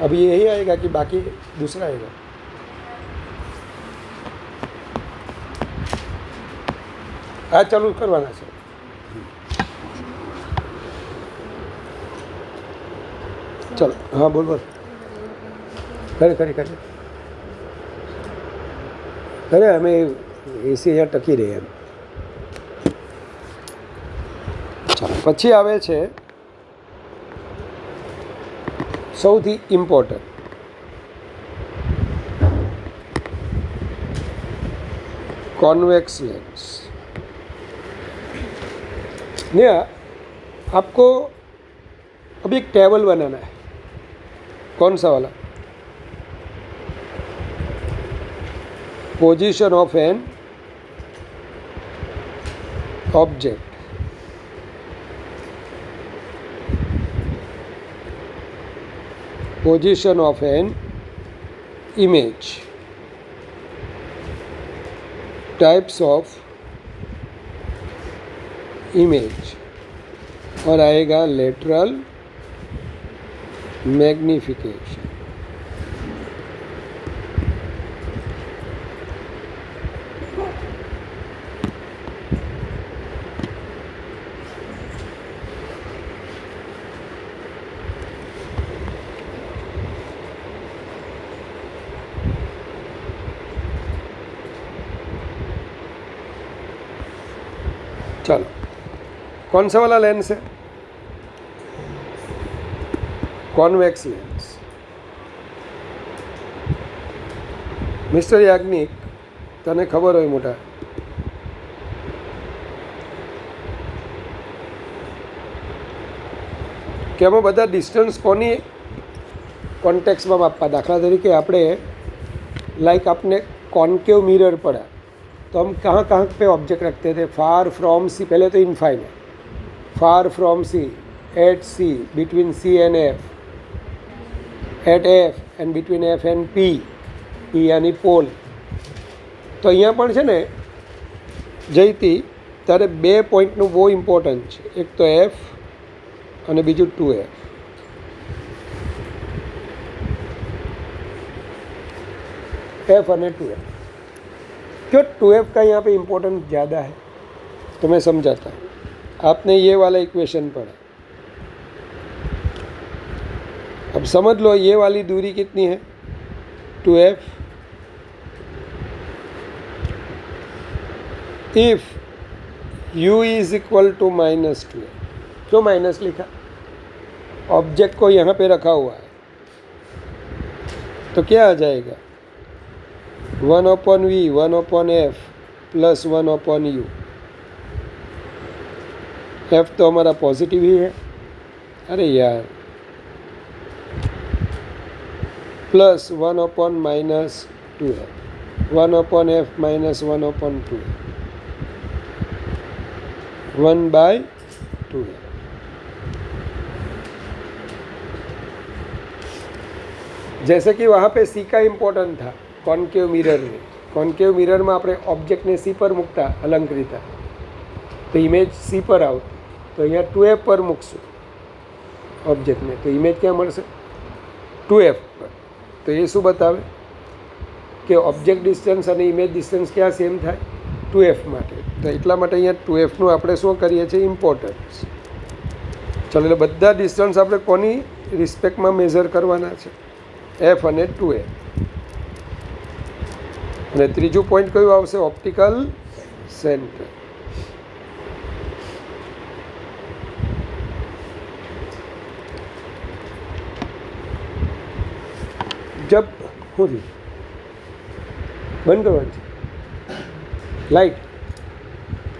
अभी यही आएगा कि बाकी दूसरा आएगा? आज चालू करवाना है. चलो हाँ बोल बोल. करे हमें एसी यहाँ टकी रहे एम. ચાલો, પછી આવે છે સૌથી ઇમ્પોર્ટન્ટ, कॉन्वेक्स लेंस. ने आपको अभी एक टेबल बनाना है. कौन सा वाला? Position of an object, position of an image, types of image, और आएगा लेटरल मैग्निफिकेशन. चलो, कौन सा वाला लेंस है? Convex lens. मिस्टर याज्ञिक, तने खबर होय मोटा કે આમાં બધા ડિસ્ટન્સ કોની કોન્ટેક્સમાં માપવા? દાખલા તરીકે આપણે लाइक आपने कॉन्केव मिरर पड़ा तो हम कहाँ कहाँ पे ऑब्जेक्ट रखते थे? फार फ्रॉम सी, पहले तो infinite, far from C, at C, between C and F, at F and between F and P, P यानी पोल. तो अँ पण छे ने जयती तारे बे पॉइंटનું બહુ ઇમ્પોર્ટન્ટ છે. એક તો એફ અને બીજું 2F. एफ और 2F. क्यों 2F का यहाँ पे इम्पोर्टेंस ज़्यादा है तो मैं समझाता हूँ. आपने ये वाला इक्वेशन पढ़ा, अब समझ लो ये वाली दूरी कितनी है? 2F. If u is equal to -2F, क्यों माइनस लिखा? ऑब्जेक्ट को यहाँ पे रखा हुआ है तो क्या आ जाएगा? 1/v 1/f plus 1/u। f तो हमारा पॉजिटिव ही है, अरे यार, प्लस 1/-2f 1/f माइनस 1/2 1/2। जैसे कि वहाँ पे सी का इम्पोर्टન્ટ था कॉन्केव मिरर में। कॉन्केव मिरर में આપણે ઓબ્જેક્ટને સી પર મૂકતા અલંકૃતા તો ઇમેજ સી પર આવતી, તો અહીંયા 2f પર મૂકશું ઓબ્જેક્ટને તો ઇમેજ ક્યાં મળશે? 2f પર। તો એ શું બતાવે કે ઓબ્જેક્ટ ડિસ્ટન્સ અને ઇમેજ ડિસ્ટન્સ ક્યાં સેમ થાય? 2f માટે। તો એટલા માટે અહીંયા 2fનું આપણે શું કરીએ છીએ? ઇમ્પોર્ટન્સ। ચાલો, એટલે બધા ડિસ્ટન્સ આપણે કોની રિસ્પેક્ટમાં મેઝર કરવાના છે? f અને 2f। અને ત્રીજું પોઈન્ટ કયું આવશે? Optical centre. जब हो रही बंद करवानी છે લાઈટ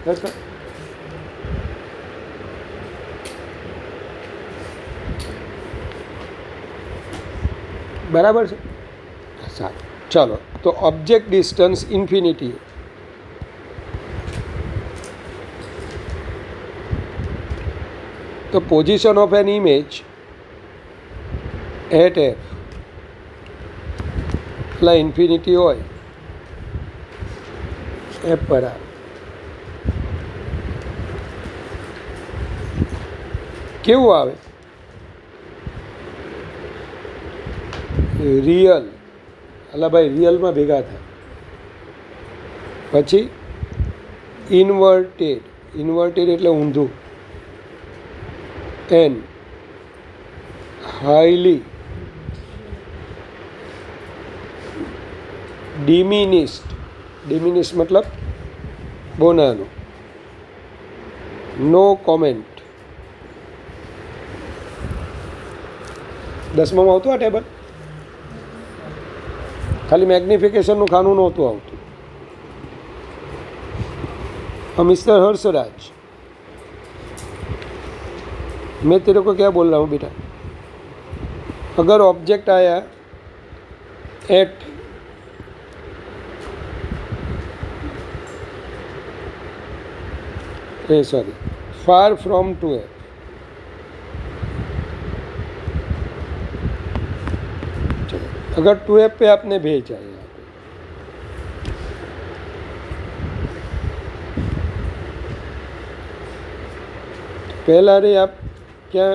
કરતા બરાબર છે? સારું, ચાલો તો ઓબ્જેક્ટ ડિસ્ટન્સ ઇન્ફિનિટી તો position of an image at F એટલે ઇન્ફિનિટી હોય એફ પર આવે। કેવું આવે? રિયલ, એટલે ભાઈ રિયલમાં ભેગા થાય। પછી ઇન્વર્ટેડ, ઇન્વર્ટેડ એટલે ઊંધું। એન હાઈલી ડિમિનિસ્ડ, ડિમિનિસ્ડ मतलब બહુ નાનું। નો કોમેન્ટ, 10માં આવતું આ ટેબલ, ખાલી મેગ્નિફિકેશનનું ખાનું નહોતું આવતું। मिस्टर हर्षराज, मैं तेरे को क्या बोल रहा हूँ बेटा? अगर ऑब्जेक्ट आया एट फार फ्रॉम 2f, चलो अगर 2f पे आपने भेजा है, पहला रे आप क्या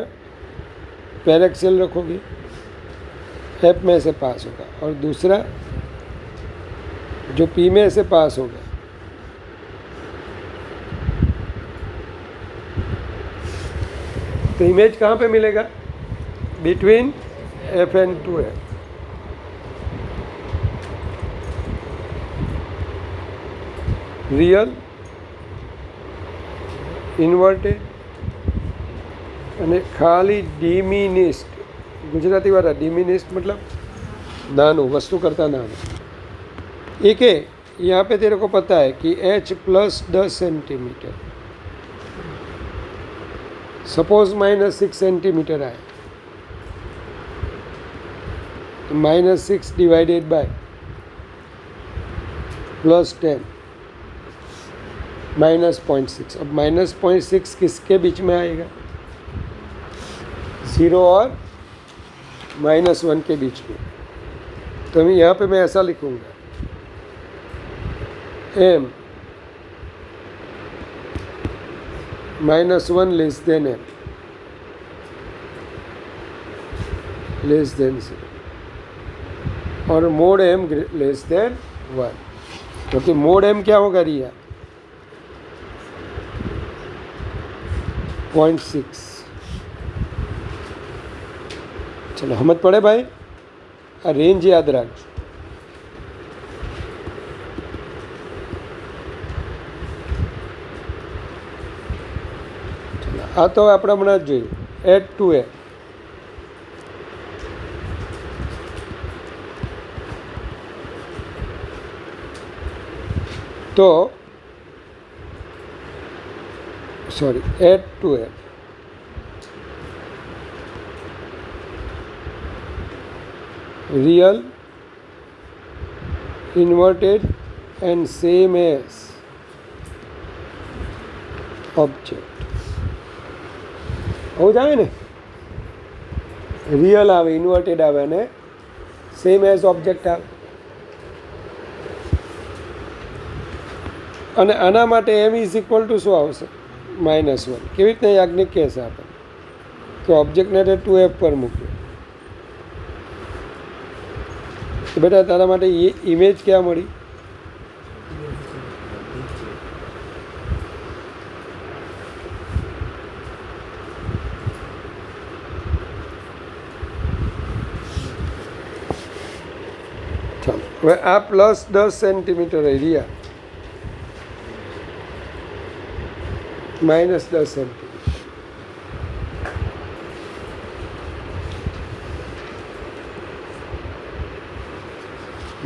पैरेक्सेल रखोगे, एफ में से पास होगा, और दूसरा जो पी में से पास होगा तो इमेज कहाँ पे मिलेगा? Between F and 2f। Real, inverted અને ખાલી ડિમિનિસ્ડ, ગુજરાતીવાળા ડિમિનિસ્ड मतलब नानू, वस्तु करता नानू। एक है यहाँ पे तेरे को पता है कि h plus 10 centimetre, suppose -6 centimetre आए तो -6 डिवाइडेड बाय +10 -0.6। अब -0.6 किसके बीच में आएगा? 0 और -1 के बीच में। तो यहाँ पे मैं ऐसा लिखूँगा, m -1 less than m less than 0 और मोड m लेस देन 1, क्योंकि मोड m क्या होगा रिया? 0.6। चलो समझ पड़े भाई? आ रेंज याद रखो। चलो આ તો આપણે હમણાં જ જોયું એડ ટુ એ. તો sorry add to A. real inverted and same as object. આવું જ આવે ને, રિયલ આવે, ઇન્વર્ટેડ આવે અને સેમ એઝ ઓબ્જેક્ટ આવે. અને આના માટે એમ ઇઝ ઇક્વલ ટુ શું આવશે? -1. કેવી રીતના યાજ્ઞિક કહેશે આપણને કે ઓબ્જેક્ટને 2f પર મૂક્યો. બેટા તારા માટે ઇમેજ ક્યાં મળી? ચાલો હવે આ +10 સેન્ટીમીટર એરિયા -10 સેન્ટીમીટર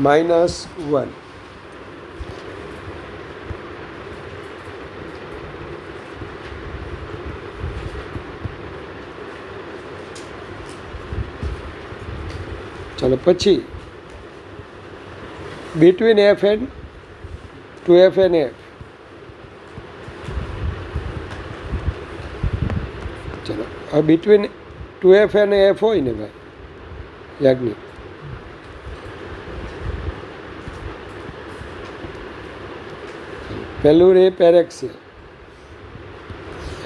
-1. ચાલો પછી between f and 2f and f. ચલો હવે between 2f and f હોય ને ભાઈ યાજ્ઞિક, પહેલું રે પેરેક્સિયલ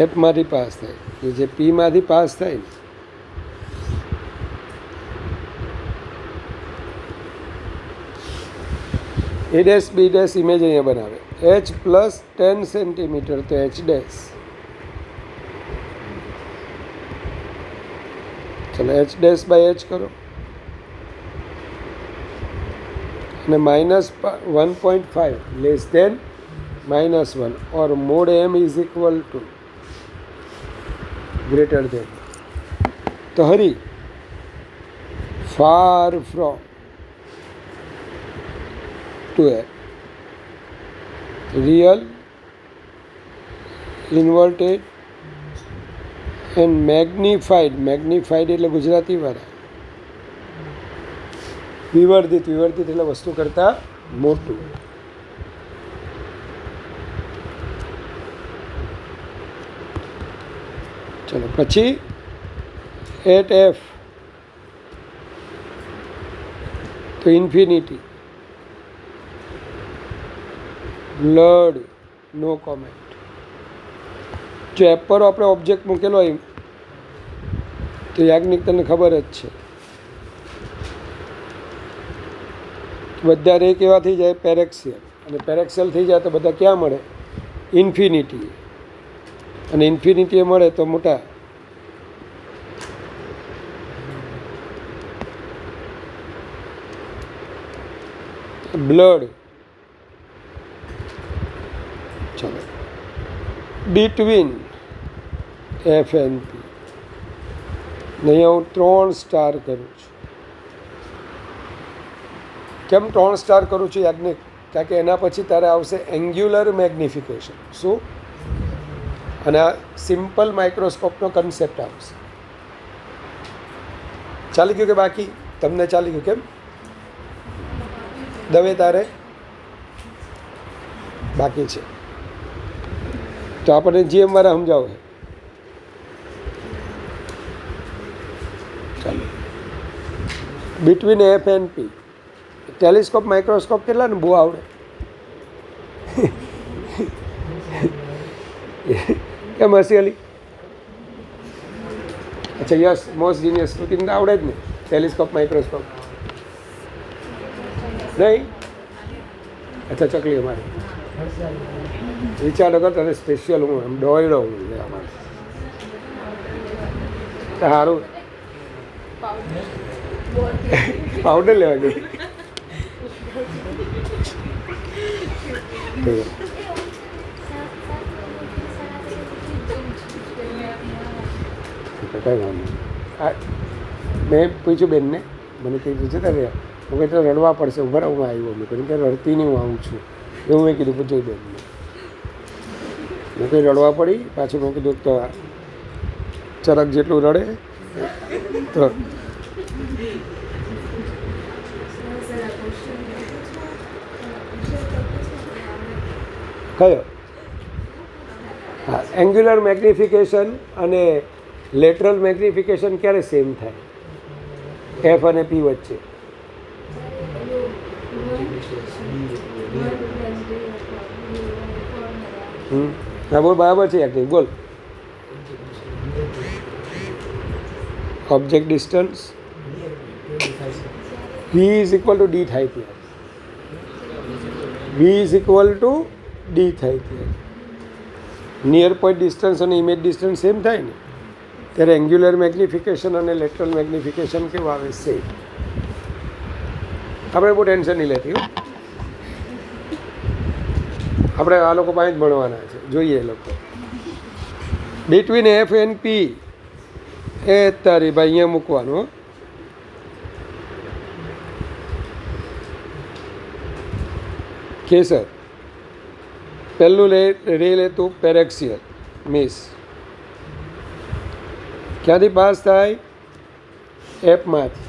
એફમાંથી પાસ થાય, એ જે પીમાંથી પાસ થાય ને A dash B dash image અહીંયા બનાવે. h +10 સેન્ટીમીટર તો h ડેશ. ચલો h ડેશ બાય h કરો અને -1.5 less than -1 or mod m is equal to greater than. તો હરી far from 2f real inverted and magnified એટલે ગુજરાતી વાળા વિવર્ધિત એટલે વસ્તુ કરતાં મોટું. ચલો પછી એટ એફ તો ઇન્ફિનિટી, બ્લડ, નો કોમેન્ટ. જો એપ પર આપણે ઓબ્જેક્ટ મૂકેલો હોય તો યાજ્ઞિક તને ખબર જ છે બધા રે કેવા થઈ જાય? પેરેક્સિયલ. અને પેરેક્સિયલ થઈ જાય તો બધા ક્યાં મળે? ઇન્ફિનિટી. અને ઇન્ફિનિટી મળે તો મોટા બ્લડ. ચાલો બિટવીન એફ એન્ડ પી. અહીંયા હું 3 સ્ટાર કરું છું. કેમ 3 સ્ટાર કરું છું યાજ્ઞિક? કારણ કે એના પછી તારે આવશે એંગ્યુલર મેગ્નિફિકેશન. શું? અને આ સિમ્પલ માઇક્રોસ્કોપનો કન્સેપ્ટ આવશે. ચાલી ગયું કે બાકી? તમને ચાલી ગયું? કેમ દવે તારે બાકી છે? તો આપણને જીએમ વાળા સમજાવે. ચાલો between F and P. Telescope microscope કેટલા ને બહુ આવડે? કેમ હસી અલી? અચ્છા યસ, મોસ્ટ જીનિયસ. સ્તુતિને આવડે જ ને ટેલિસ્કોપ માઇક્રોસ્કોપ? નહીં? અચ્છા ચકલી અમારે વિચાર વગર તને સ્પેશિયલ હું એમ દોડ્યો હું અમારે સારું પાવડર લેવા ગઈ. કંઈ વાંધો નહીં. આ મેં પૂછ્યું બેનને, મને કીધું છે તારે હું કંઈ તો રડવા પડશે, ઉભા હું આવ્યો. મેં કહ્યું કે રડતી નહીં, હું આવું છું એવું મેં કીધું. પૂછ્યું બેનને, મેં કંઈ રડવા પડી. પાછું મેં કીધું તો ચરક જેટલું રડે તો કયો? હા, એન્ગ્યુલર મેગ્નિફિકેશન અને લેટરલ મેગ્નિફિકેશન ક્યારે સેમ થાય એફ અને પી વચ્ચે? હા બોલ, બરાબર છે યાર, બોલ. Object distance V is equal to D થાય ત્યારે, V is equal to D થાય ત્યારે નિયર પોઈન્ટ ડિસ્ટન્સ અને ઇમેજ ડિસ્ટન્સ સેમ થાય ને ત્યારે એન્ગ્યુલર મેગ્નિફિકેશન અને લેટરલ મેગ્નિફિકેશન કેવું આવે? સેમ. આપણે બહુ ટેન્શન નહીં લેતી હો, આપણે આ લોકો પાસે જ ભણવાના છે. જોઈએ એ લોકો બિટવીન એફ એન્ડ પી એ તારી ભાઈ અહીંયા મૂકવાનું. કે સર પહેલું રે લેતું પેરેક્સિયલ મિસ ક્યાંથી પાસ થાય? એફમાંથી.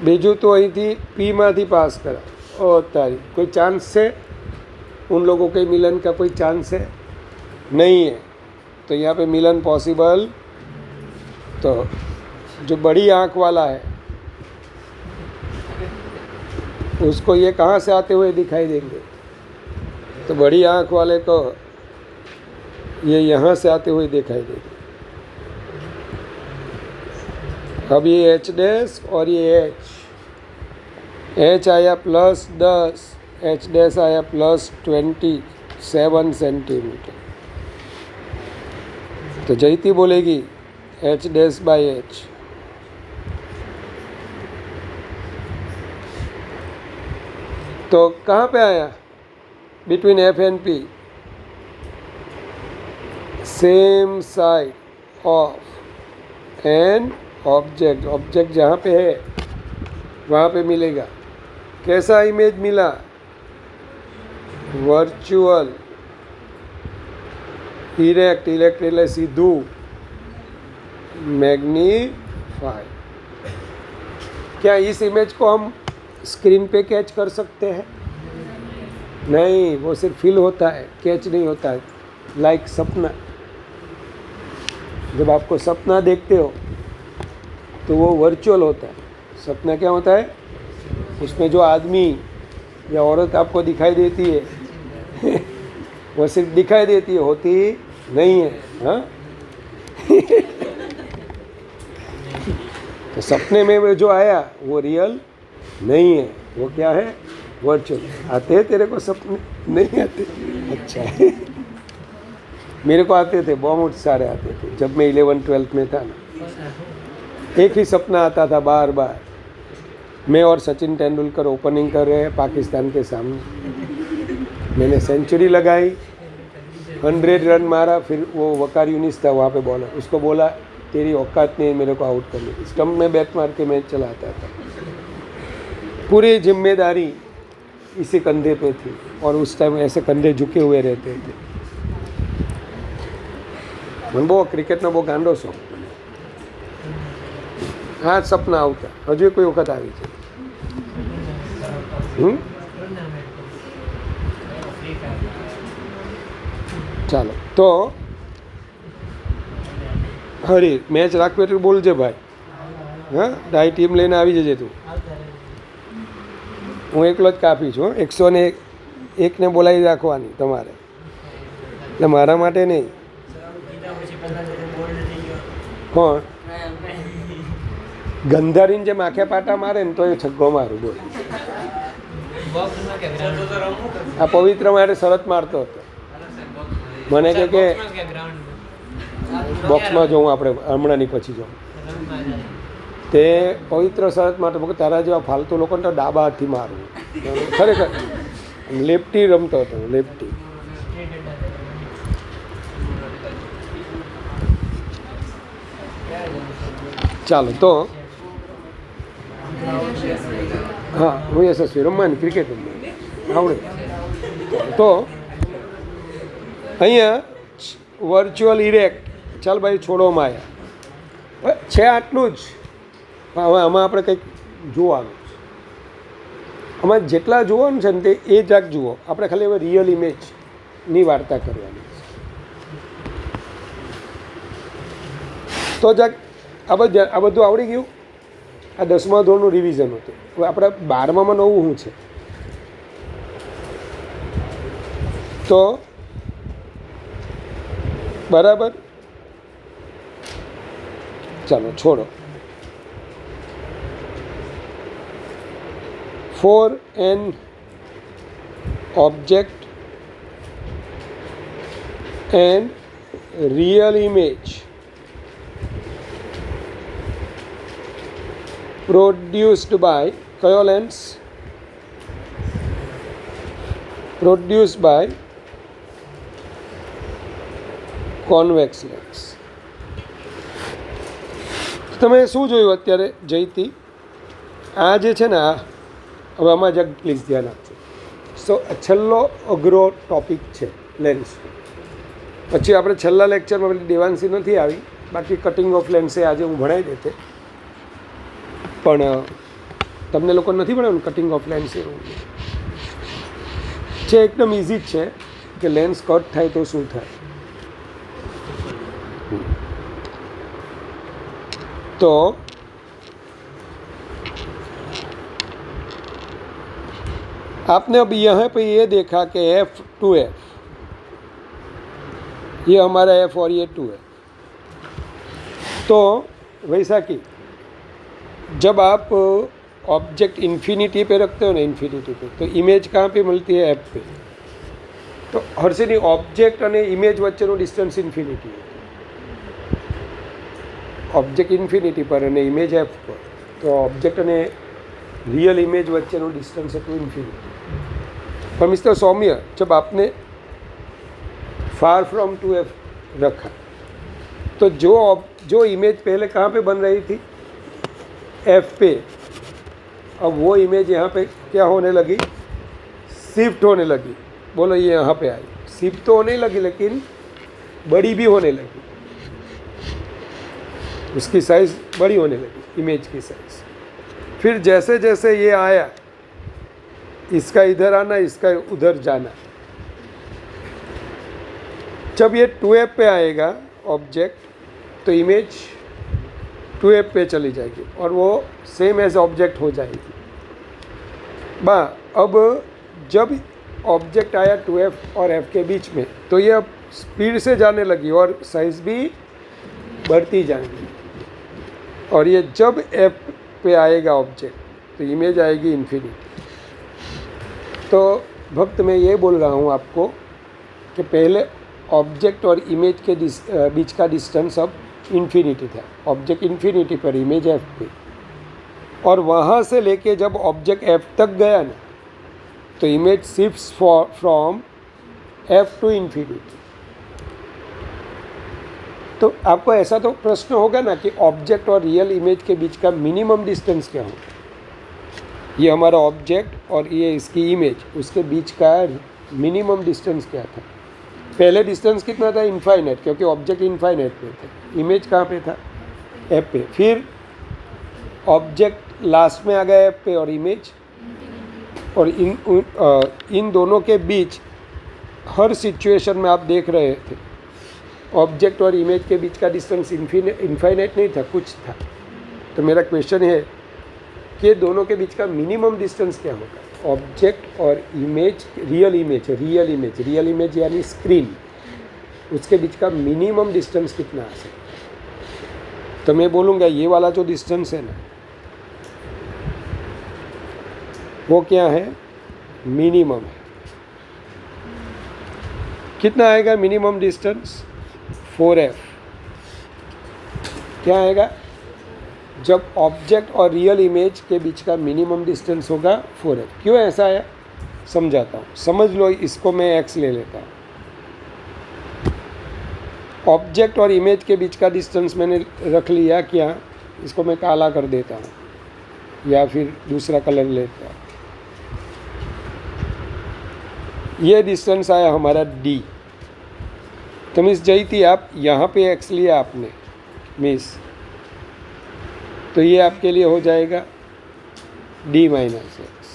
બીજું તો અહીંથી પીમાંથી પાસ કરા. ઓ તારી, कोई चांस है उन लोगों के मिलन का? कोई चांस है नहीं है. तो यहाँ पे मिलन पॉसिबल. तो जो बड़ी आँख वाला है उसको ये कहाँ से आते हुए दिखाई देंगे? तो बड़ी आँख वाले को ये यहाँ से आते हुए दिखाई देंगे. अब ये एच डैश और ये एच आया +10, एच डैश आया +27 सेंटीमीटर. तो जयती बोलेगी एच डैश बाय एच. तो कहाँ पे आया? Between F and P. Same side of an object. Object जहाँ पे है वहाँ पे मिलेगा. कैसा इमेज मिला? वर्चुअल. इरेक्ट. इरेक्ट એટલે સીધું. मैग्नीफाई. क्या इस इमेज को हम स्क्रीन पे कैच कर सकते हैं? नहीं, वो सिर्फ फील होता है, कैच नहीं होता है. लाइक सपना. जब आपको सपना देखते हो तो वो वर्चुअल होता है. सपना क्या होता है? उसमें जो आदमी या औरत आपको दिखाई देती है वो सिर्फ दिखाई देती है, होती नहीं है. हाँ तो सपने में जो आया वो रियल नहीं है, वो क्या है? वर्चुअल. आते हैं तेरे को सपने? नहीं आते? अच्छा है. मेरे को आते थे, बहुत सारे आते थे जब मैं 11th-12th में था ना. एक ही सपना आता था बार बार. मैं और सचिन तेंदुलकर ओपनिंग कर रहे हैं पाकिस्तान के सामने. मैंने सेंचुरी लगाई, 100 रन मारा. फिर वो वकार यूनिस था वहाँ पे बॉलर, उसको बोला तेरी औकात नहीं मेरे को आउट करने की. स्टम्प में बैट मार के मैच चलाता था. पूरी जिम्मेदारी इसी कंधे पे थी और उस टाइम ऐसे कंधे झुके हुए रहते थे. મને બહુ ક્રિકેટનો બહુ ગાંડો શોખ. આ સપના આવતા હજુ કોઈ વખત આવી છે. ચાલો તો હરી મેચ રાખવું એટલું બોલજે ભાઈ. હા, તારી ટીમ લઈને આવી જજે તું. હું એકલો જ કાપી છું. 101ને બોલાવી રાખવાની તમારે, એટલે મારા માટે નહીં. કોણ? ગંધારીને જે માખે પાટા મારે ને તો એ છગ્ગો મારું. બોલ. આ પવિત્ર મારે શરત મારતો હતો. મને કે બોક્સમાં જોઉં આપણે હમણાંની પછી જાઉં. તે પવિત્ર શરત માટે તારા જેવા ફાલતુ લોકોને તો ડાબા હાથથી મારવું. ખરેખર લેફ્ટી રમતો હતો, લેફ્ટી. ચાલો તો હા, હું યશસ્વી રમવાની ક્રિકેટ રમવાની આવડે. તો અહીંયા વર્ચ્યુઅલ ઇરેક્ટ, ચાલ ભાઈ છોડોમાં આવ્યા છે આટલું જ. હવે આમાં આપણે કંઈક જોવાનું છે. આમાં જેટલા જોવાનું છે ને તે એ જાગ જુઓ. આપણે ખાલી હવે રિયલ ઇમેજની વાર્તા કરવાની છે. તો જાગ આ બધું આવડી ગયું. આ 10મા ધોરણનું રિવિઝન હતું. હવે આપણે 12મામાં નવું શું છે? તો બરાબર, ચાલો છોડો. For an object and real image produced by કયો lens? produced by convex lens. તમે શું જોયું અત્યારે જયતી? આ જે છે ને, આ હવે આમાં જ પ્લીઝ ધ્યાન આપજો. સો છેલ્લો અઘરો ટોપિક છે લેન્સ. પછી આપણે છેલ્લા લેક્ચરમાં પેલી દેવાંશી નથી આવી, બાકી કટિંગ ઓફ લેન્સે આજે હું ભણાવી દેતે. પણ તમને લોકો નથી ભણાવ્યું કટિંગ ઓફ લેન્સ? એવું છે, એકદમ ઇઝી જ છે કે લેન્સ કટ થાય તો શું થાય. तो आपने अब यहाँ पे ये देखा कि F2F, ये हमारा F और ये 2 है. तो वैसा कि जब आप ऑब्जेक्ट इन्फिनिटी पे रखते हो ना, इन्फिनिटी पे, तो इमेज कहाँ पे मिलती है? F पे. तो हर्षिनी ऑब्जेक्ट और इमेज वच्चेनो डिस्टन्स इन्फिनिटी है. ऑब्जेक्ट इन्फिनिटी पर અને ઇમેજ એફ પર, તો ઓબ્જેક્ટ અને रियल इमेज वच्चेनो डिस्टेंस है 2 इन्फिनिटी. पर मिस्टर सौम्य, जब आपने फार फ्रॉम 2F रखा तो जो इमेज पहले कहाँ पे बन रही थी? F पे. अब वो इमेज यहाँ पे क्या होने लगी? शिफ्ट होने लगी. बोलो, ये यहाँ पे आई. शिफ्ट तो होने लगी लेकिन बड़ी भी होने लगी. उसकी साइज़ बड़ी होने लगी, इमेज की साइज़. फिर जैसे जैसे ये आया, इसका इधर आना, इसका उधर जाना. जब ये 2F पे आएगा ऑब्जेक्ट, तो इमेज 2F पे चली जाएगी और वो सेम एज ऑब्जेक्ट हो जाएगी. अब जब ऑब्जेक्ट आया 2F और F के बीच में, तो ये अब स्पीड से जाने लगी और साइज़ भी बढ़ती जाएगी. और ये जब F पे आएगा ऑब्जेक्ट, तो इमेज आएगी इन्फिनिटी. तो भक्त, मैं ये बोल रहा हूँ आपको कि पहले ऑब्जेक्ट और इमेज के बीच का डिस्टेंस अब इन्फिनिटी था. ऑब्जेक्ट इन्फिनिटी पर, इमेज F पे. और वहाँ से लेके जब ऑब्जेक्ट F तक गया ना, तो image shifts from F to infinity. तो आपको ऐसा तो प्रश्न होगा ना कि ऑब्जेक्ट और रियल इमेज के बीच का मिनिमम डिस्टेंस क्या होगा? ये हमारा ऑब्जेक्ट और ये इसकी इमेज, उसके बीच का मिनिमम डिस्टेंस क्या था? पहले डिस्टेंस कितना था? इनफाइनाइट, क्योंकि ऑब्जेक्ट इनफाइनाइट पे था. इमेज कहाँ पे था? F पे. फिर ऑब्जेक्ट लास्ट में आ गया F पे और इमेज, और इन दोनों के बीच हर सिचुएशन में आप देख रहे थे ऑब्जेक्ट और इमेज के बीच का डिस्टेंस इनफाइनाइट नहीं था, कुछ था. तो मेरा क्वेश्चन है कि दोनों के बीच का मिनिमम डिस्टेंस क्या होगा? ऑब्जेक्ट और इमेज, रियल इमेज यानी स्क्रीन, उसके बीच का मिनिमम डिस्टेंस कितना आ सकता है? तो मैं बोलूँगा ये वाला जो डिस्टेंस है ना, वो क्या है? मिनिमम है. कितना आएगा मिनिमम डिस्टेंस? 4F. क्या आएगा? जब ऑब्जेक्ट और रियल इमेज के बीच का मिनिमम डिस्टेंस होगा 4F. क्यों ऐसा आया? समझाता हूँ, समझ लो. इसको मैं X ले लेता हूँ. ऑब्जेक्ट और इमेज के बीच का डिस्टेंस मैंने रख लिया क्या? इसको मैं काला कर देता हूँ या फिर दूसरा कलर लेता हूँ। ये डिस्टेंस आया हमारा d। तो मिस जयती आप यहाँ पे x लिया आपने मिस, तो ये आपके लिए हो जाएगा d minus x.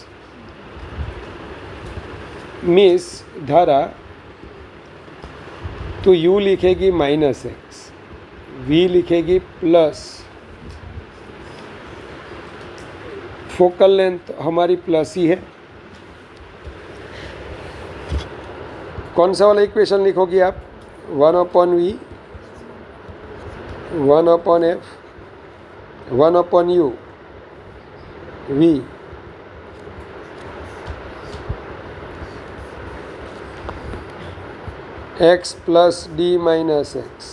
Miss Dhara तो u लिखेगी माइनस एक्स, v लिखेगी प्लस, फोकल लेंथ हमारी प्लस ही है। कौन सा वाला इक्वेशन लिखोगी आप? 1/v, 1/f, 1/u, v। x plus d minus x,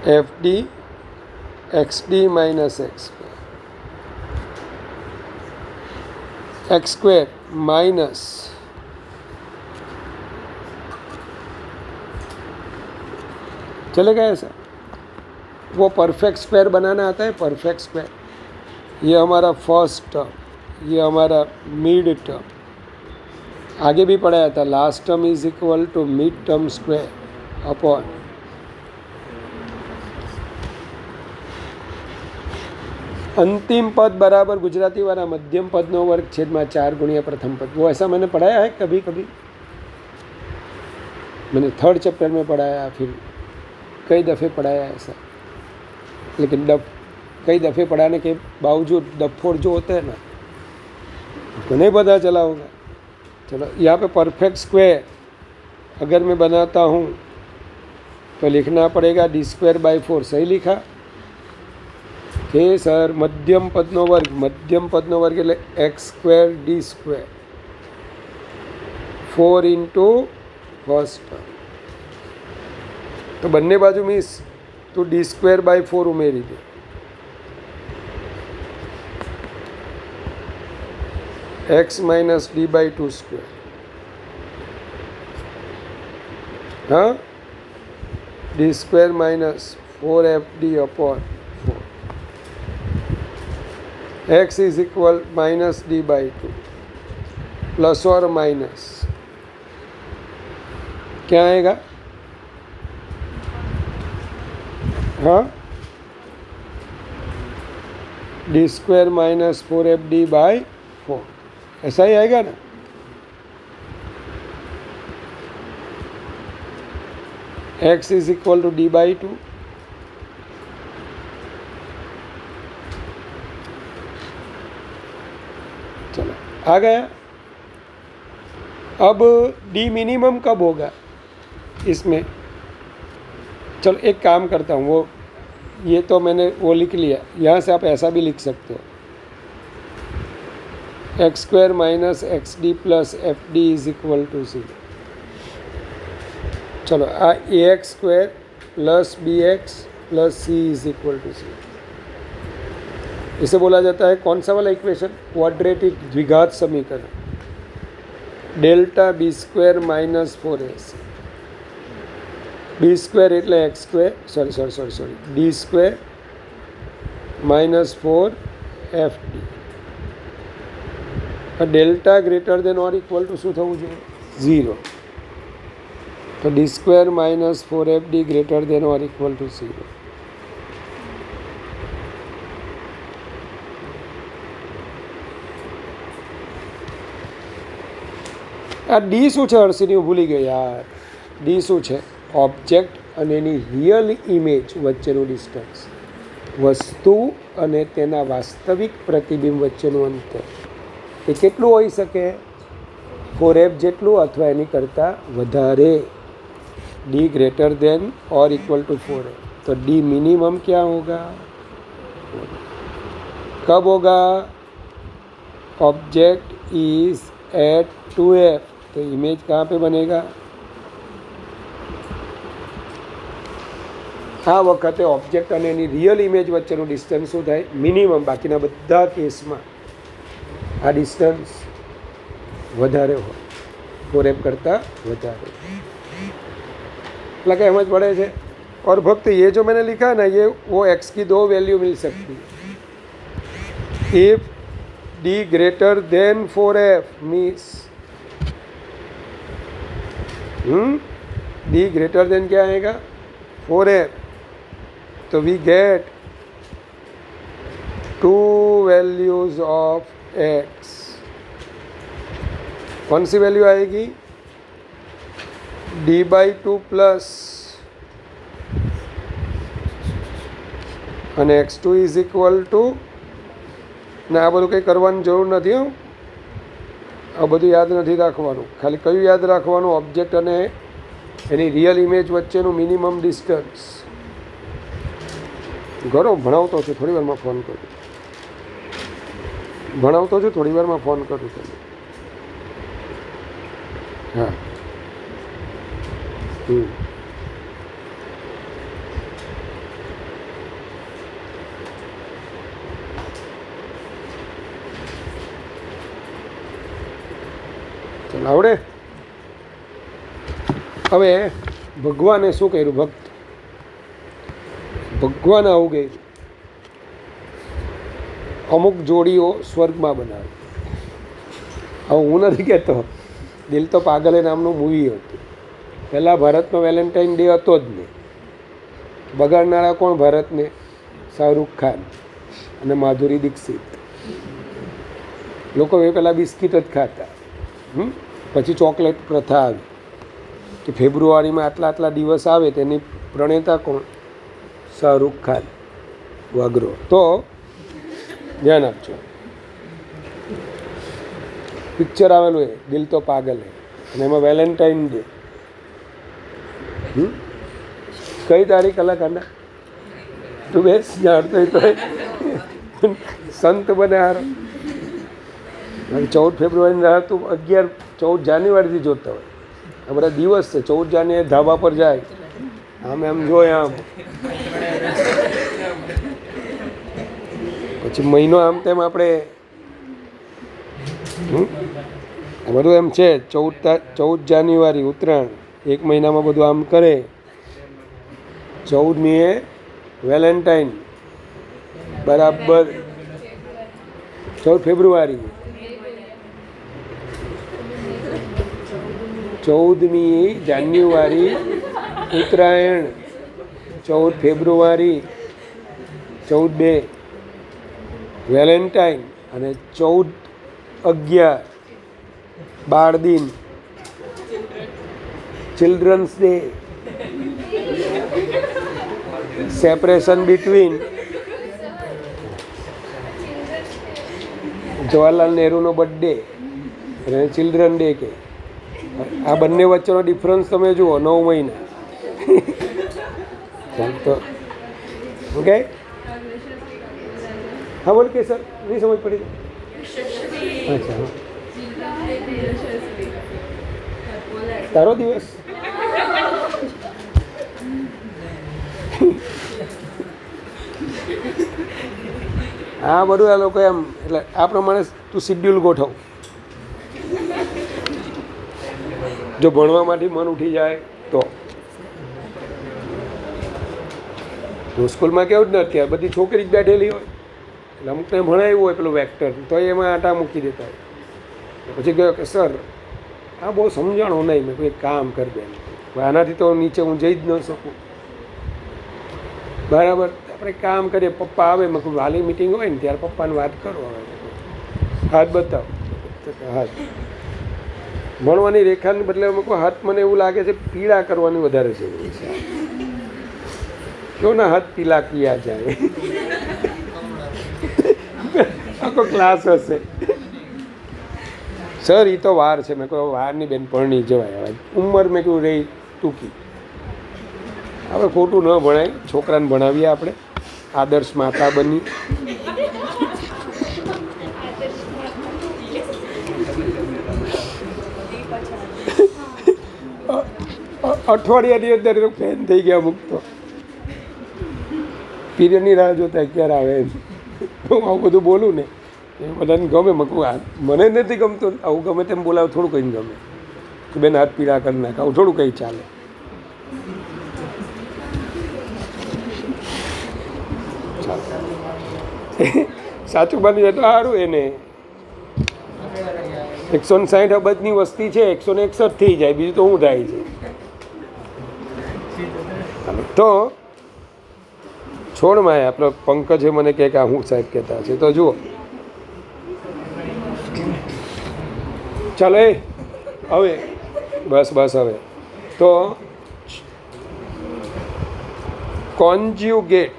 F D x D minus x square minus चलेगा ऐसा। वो परफेक्ट स्क्वायर बनाना आता है, परफेक्ट स्क्वायर। ये हमारा फर्स्ट टर्म, ये हमारा मिड टर्म। आगे भी पढ़ाया था, last term is equal to mid term square upon अंतिम पद बराबर गुजराती वाला मध्यम पदનો વર્ગ છેદમાં 4 ગુણ્યા પ્રથમ पद। वो ऐसा मैंने पढ़ाया है कभी कभी, मैंने 3rd चैप्टर में पढ़ाया, फिर कई दफ़े पढ़ाया ऐसा। लेकिन कई दफ़े पढ़ाने के बावजूद डफोड़ जो होता है ना, तो नहीं पता चला होगा। चलो यहाँ पे परफेक्ट स्क्वायर अगर मैं बनाता हूँ तो लिखना पड़ेगा d²/4। सही लिखा કે સર? મધ્યમ પદનો વર્ગ એટલે x² d², 4 into first term. તો બંને બાજુ મિસ તું d²/4 ઉમેરી દે। x માઇનસ d/2², हाँ, d² minus 4fd upon 4। x is equal minus d/2 plus और माइनस क्या आएगा? हाँ, d² माइनस 4fd/4 ऐसा ही आएगा ना। x is equal to d/2, चलो आ गया। अब डी मिनिमम कब होगा इसमें? चलो एक काम करता हूँ, वो ये तो मैंने वो लिख लिया, यहाँ से आप ऐसा भी लिख सकते हो, x² minus X D plus F D is equal to 0। चलो ax² plus bx plus c is equal to 0। इसे बोला जाता है कौन सा वाला इक्वेशन? क्वाड्रेटिक द्विघात समीकरण। Delta b² minus 4ac, b² એટલે x² sorry d² minus 4fd। Delta greater than और इक्वल टू શું થવું જોઈએ? 0। तो d² minus 4fd greater than और इक्वल टू 0। આ ડી શું છે હર્ષિની? હું ભૂલી ગયો યાર। ડી શું છે? ઓબ્જેક્ટ અને એની રિયલ ઇમેજ વચ્ચેનું ડિસ્ટન્સ, વસ્તુ અને તેના વાસ્તવિક પ્રતિબિંબ વચ્ચેનું અંતર। એ કેટલું હોઈ શકે? 4f જેટલું અથવા એની કરતાં વધારે। डी ग्रेटर देन और इक्वल टू 4f। तो डी मिनिमम क्या होगा? कब होगा? Object is at 2f। तो इमेज कहाँ पे बनेगा? આ વખતે ઓબ્જેક્ટ અને એની રિયલ ઇમેજ વચ્ચેનું ડિસ્ટન્સ શું થાય? મિનિમમ। બાકીના બધા કેસમાં આ ડિસ્ટન્સ વધારે હોય, 4f કરતાં વધારે। मतलब क्या समझ पड़े छे। और भक्त ये जो मैंने लिखा है ना, ये वो x की दो वैल्यू मिल सकती है। If d greater than 4f means d greater than क्या आएगा 4f, तो we get two values of x। कौन सी वैल्यू आएगी d/2 प्लस અને x2 ઇઝ ઇક્વલ ટુ ને આ બધું કંઈ કરવાની જરૂર નથી હો, આ બધું યાદ નથી રાખવાનું. ખાલી કયું યાદ રાખવાનું, ઓબ્જેક્ટ અને એની રિયલ ઇમેજ વચ્ચેનું મિનિમમ ડિસ્ટન્સ. ઘરો ભણાવતો છું, થોડી વારમાં ફોન કરું. ભણાવતો છું, થોડી વારમાં ફોન કરું તમને. હા આવડે. હવે ભગવાને શું કર્યું, ભગવાને આવું કર્યું, અમુક જોડીઓ સ્વર્ગમાં બનાવે. હવે હું નથી કહેતો, દિલ તો પાગલે નામનું મૂવી હતું. પહેલાં ભારતનો વેલેન્ટાઇન ડે હતો જ નહીં. બગાડનારા કોણ ભારતને? શાહરૂખ ખાન અને માધુરી દીક્ષિત. લોકો એ પહેલાં બિસ્કિટ જ ખાતા. પછી ચોકલેટ પ્રથા આવી કે ફેબ્રુઆરીમાં આટલા દિવસ આવે, તેની પ્રણેતા કોણ? શાહરૂખ ખાન વાગરો. તો ધ્યાન આપજો, પિક્ચર આવેલું એ દિલ તો પાગલ હે, અને એમાં વેલેન્ટાઇન ડે કઈ તારીખ અલગ આના તું બેસ જાણતો તો સંત બને હારો. 14 ફેબ્રુઆરીની રાહ તું 14 જાન્યુઆરીથી જોતા હોય. આ બધા દિવસ છે. 14 જાન્યુઆરી ધાબા પર જાય, આમ જોય, આમ પછી મહિનો આમ તેમ આપણે બધું એમ છે. 14 જાન્યુઆરી ઉત્તરાયણ, એક મહિનામાં બધું આમ કરે. 14મીએ વેલેન્ટાઇન, બરાબર 14 ફેબ્રુઆરી, 14મી જાન્યુઆરી ઉત્તરાયણ, 14 ફેબ્રુઆરી, 14/2 વેલેન્ટાઇન, અને 14/11 બાળ દિન, children's day, separation between Jawaharlal નહેરુનો બર્થડે અને ચિલ્ડ્રન ડે. કે આ બંને વચ્ચેનો ડિફરન્સ તમે જુઓ, 9 મહિના. ચાલતો ઓકે. હા બોલ કે સર, નહીં સમજ પડી? અચ્છા, હા, તારો દિવસ. આ બધું આ લોકો એમ, એટલે આ પ્રમાણે તું શિડ્યુલ ગોઠવ. જો ભણવામાંથી મન ઉઠી જાય તો સ્કૂલમાં કેવું જ નથી, અત્યારે બધી છોકરી જ બેઠેલી હોય, એટલે અમુકને ભણાવ્યું હોય પેલું વેક્ટર, તો એમાં આટા મૂકી દેતા હોય. પછી ગયો કે સર આ બહુ સમજાણો નહીં. મેં કોઈ કામ કરી દે, આનાથી તો નીચે હું જઈ જ ન શકું. બરાબર, આપણે કામ કરીએ. પપ્પા આવે, મેં કોઈ વાલી મિટિંગ હોય ને ત્યારે પપ્પાને વાત કરો, હાથ બતાવો, હાથ ભણવાની રેખાને બદલે મેં કોઈ હાથ, મને એવું લાગે છે પીળા કરવાની વધારે છે. ક્યો ના હાથ પીલા કિયા જાય. આખો ક્લાસ હશે. સર એ તો વાર છે. મેં કહ્યું વારની બેન પરણી જવાય, હવે ઉંમર મેં કહ્યું રહી ટૂંકી. હવે ખોટું ન ભણાય, છોકરાને ભણાવીએ આપણે, આદર્શ માતા બની. અઠવાડિયાની અંદર ફેન થઈ ગયા અમુક તો. પીરિયડની રાહ જોતા ક્યારે આવે એમ. હું આવું બધું બોલું ને એ બધાને ગમે. મને નથી ગમતું આવું. ગમે તેમ બોલાવ થોડું કંઈ ગમે કે બેન હાથ પીળા કરી નાખ, આવું થોડું કંઈ ચાલે. સાચું બની જાય તો સારું. એને 160 અબજની વસ્તી છે, 161 થઈ જાય, બીજું તો શું થાય છે. તો છોડમાં આપણો પંકજ મને કહે કે હું સાહેબ કહેતા છે. તો જુઓ, ચાલો હવે બસ હવે તો કોન્જ્યુગેટ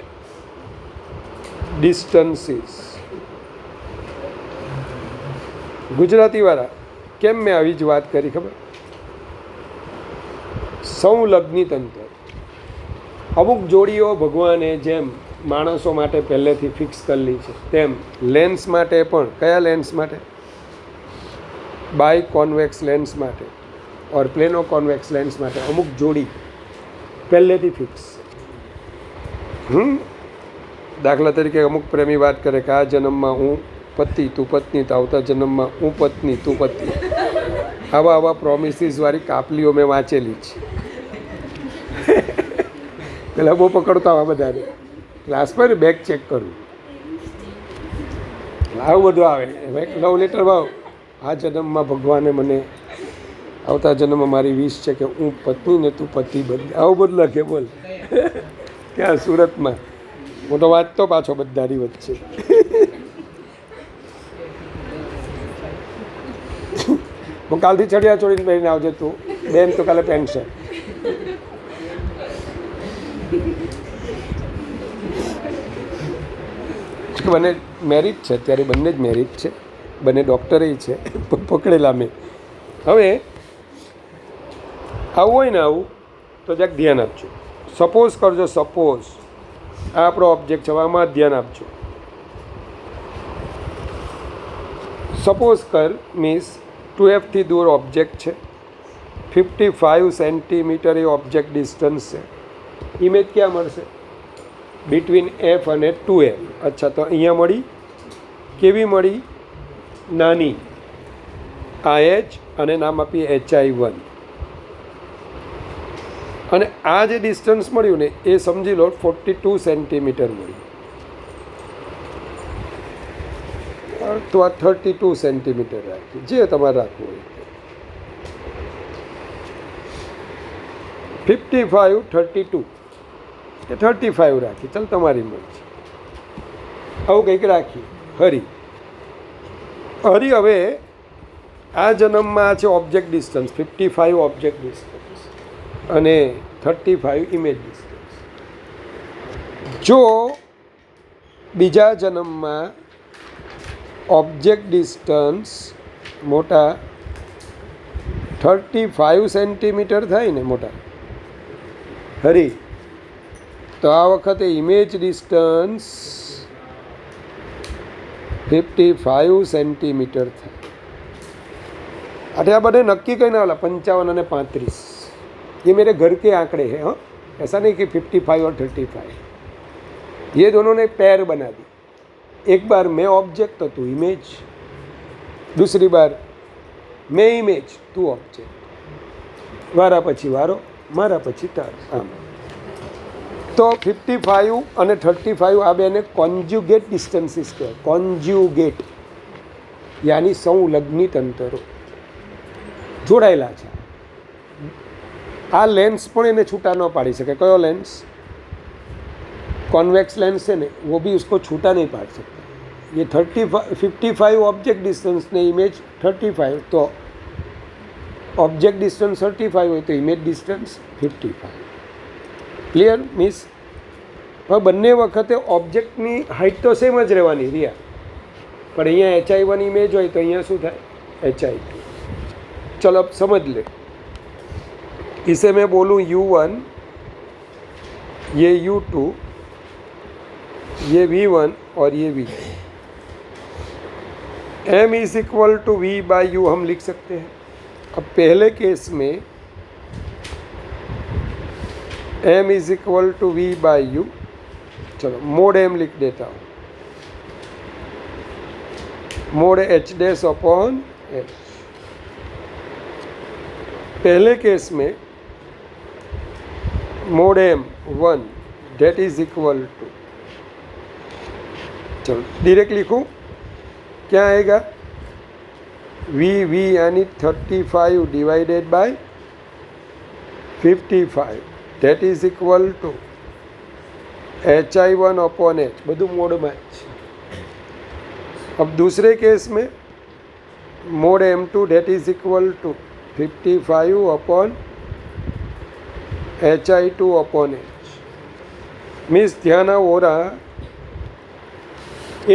ડિસ્ટન્સીસ. ગુજરાતીવાળા કેમ મેં આવી જ વાત કરી ખબર? સંલગ્ની તંત્ર. અમુક જોડીઓ ભગવાને જેમ માણસો માટે પહેલેથી ફિક્સ કરેલી છે, તેમ લેન્સ માટે પણ. કયા લેન્સ માટે? બાય કોન્વેક્સ લેન્સ માટે ઓર પ્લેનો કોન્વેક્સ લેન્સ માટે અમુક જોડી પહેલેથી ફિક્સ. દાખલા તરીકે અમુક પ્રેમી વાત કરે કે આ જન્મમાં હું પતિ તું પત્ની, તો આવતા જન્મમાં હું પત્ની તું પતિ. આવા પ્રોમિસીસવાળી કાપલીઓ મેં વાંચેલી છે. પેલા બહુ પકડતો આવા બધાને ક્લાસ પર બેગ ચેક કરું, આવું બધું આવે. લવ લેટર ભાવ આ જન્મમાં ભગવાને મને, આવતા જન્મમાં મારી વિશ છે કે હું પત્ની ને તું પતિ બને. આવું બધું લખે. બોલ ત્યાં સુરતમાં હું તો વાંચતો પાછો બધાની વચ્ચે. હું કાલથી ચડિયા ચોળીને પહેરીને આવજે તું બેન, તો કાલે પેન્ટ શર્ટ. બંને મેરિડ છે અત્યારે, બંને જ મેરિડ છે, બંને ડૉક્ટરે છે, પકડેલા મેં. હવે આવું હોય ને આવું તો જરાક ધ્યાન આપજો. સપોઝ કરજો, સપોઝ આ આપણો ઓબ્જેક્ટ છે, આમાં ધ્યાન આપજો. સપોઝ કર મીન્સ 2F થી દૂર ઓબ્જેક્ટ છે, 55 સેન્ટીમીટર એ ઓબ્જેક્ટ ડિસ્ટન્સ છે. ઇમેજ ક્યાં મળશે? બિટવીન F અને 2F. અચ્છા, તો અહીંયા મળી. કેવી મળી? નાની. આ H અને નામ આપીએ HI1. અને આ જે ડિસ્ટન્સ મળ્યું ને એ સમજી લો 42 સેન્ટીમીટર મળ્યું. તો આ 32 સેન્ટીમીટર રાખી, જે તમારે રાખવું હોય. 55 32 કે 35 રાખી, ચાલ તમારી મરજી. આવું કંઈક રાખીએ. હરી હવે આ જન્મમાં છે ઓબ્જેક્ટ ડિસ્ટન્સ 55 ઓબ્જેક્ટ ડિસ્ટન્સ અને 35 ઇમેજ ડિસ્ટન્સ. જો બીજા જન્મમાં ઓબ્જેક્ટ ડિસ્ટન્સ મોટા 35 સેન્ટીમીટર થાય ને મોટા હરી, તો આ વખતે ઇમેજ ડિસ્ટન્સ 55 સેન્ટીમીટર થાય. अरे આ बने नक्की कहने वाला 55 અને 35 ये मेरे घर के आंकड़े हैं. हाँ, ऐसा नहीं कि 55 और 35. ये दोनों ने पैर बना दी. एक बार मैं ऑब्जेक्ट तो तू इमेज, दूसरी बार मैं इमेज तू ऑब्जेक्ट. वारा पछी वारो, मारा पछी तारो. आम तो 55 અને 35 આ બેને કોન્જ્યુગેટ ડિસ્ટન્સીસ કહેવાય. કોન્જ્યુગેટ યાની સંલગ્નિત અંતરો જોડાયેલા છે. આ લેન્સ પણ એને છૂટા ન પાડી શકે. કયો લેન્સ? कॉन्वेक्स लेंस है ना, वो भी उसको छूटा नहीं पाड़ सकता. ये 55 ऑब्जेक्ट डिस्टेंस ने इमेज 35, तो ऑब्जेक्ट डिस्टेंस 35 हो तो इमेज डिस्टेंस 55. क्लियर? मीन्स હવે બંને વખતે ઓબ્જેક્ટની હાઇટ તો સેમ જ રહેવાની રહ્યા, પણ અહીંયા HI1 ઇમેજ હોય તો અહીંયા શું થાય? HI2. चलो अब समझ ले. इसे मैं बोलूँ U1, ये U2, ये V1 और ये V2. M is equal to V by U हम लिख सकते हैं. अब पहले केस में M is equal to V by U. चलो मोड M लिख देता हूँ. Mod H dash upon H. पहले केस में mod M 1 that is equal to चलो डायरेक्ट लिखूँ, क्या आएगा, वी यानी 35 divided by 55 that is equal to HI1 upon H, બધું મોડમાં જ. अब दूसरे केस में mod M2 that is equal to 55 upon HI2 upon H. Means ध्यान हो रहा,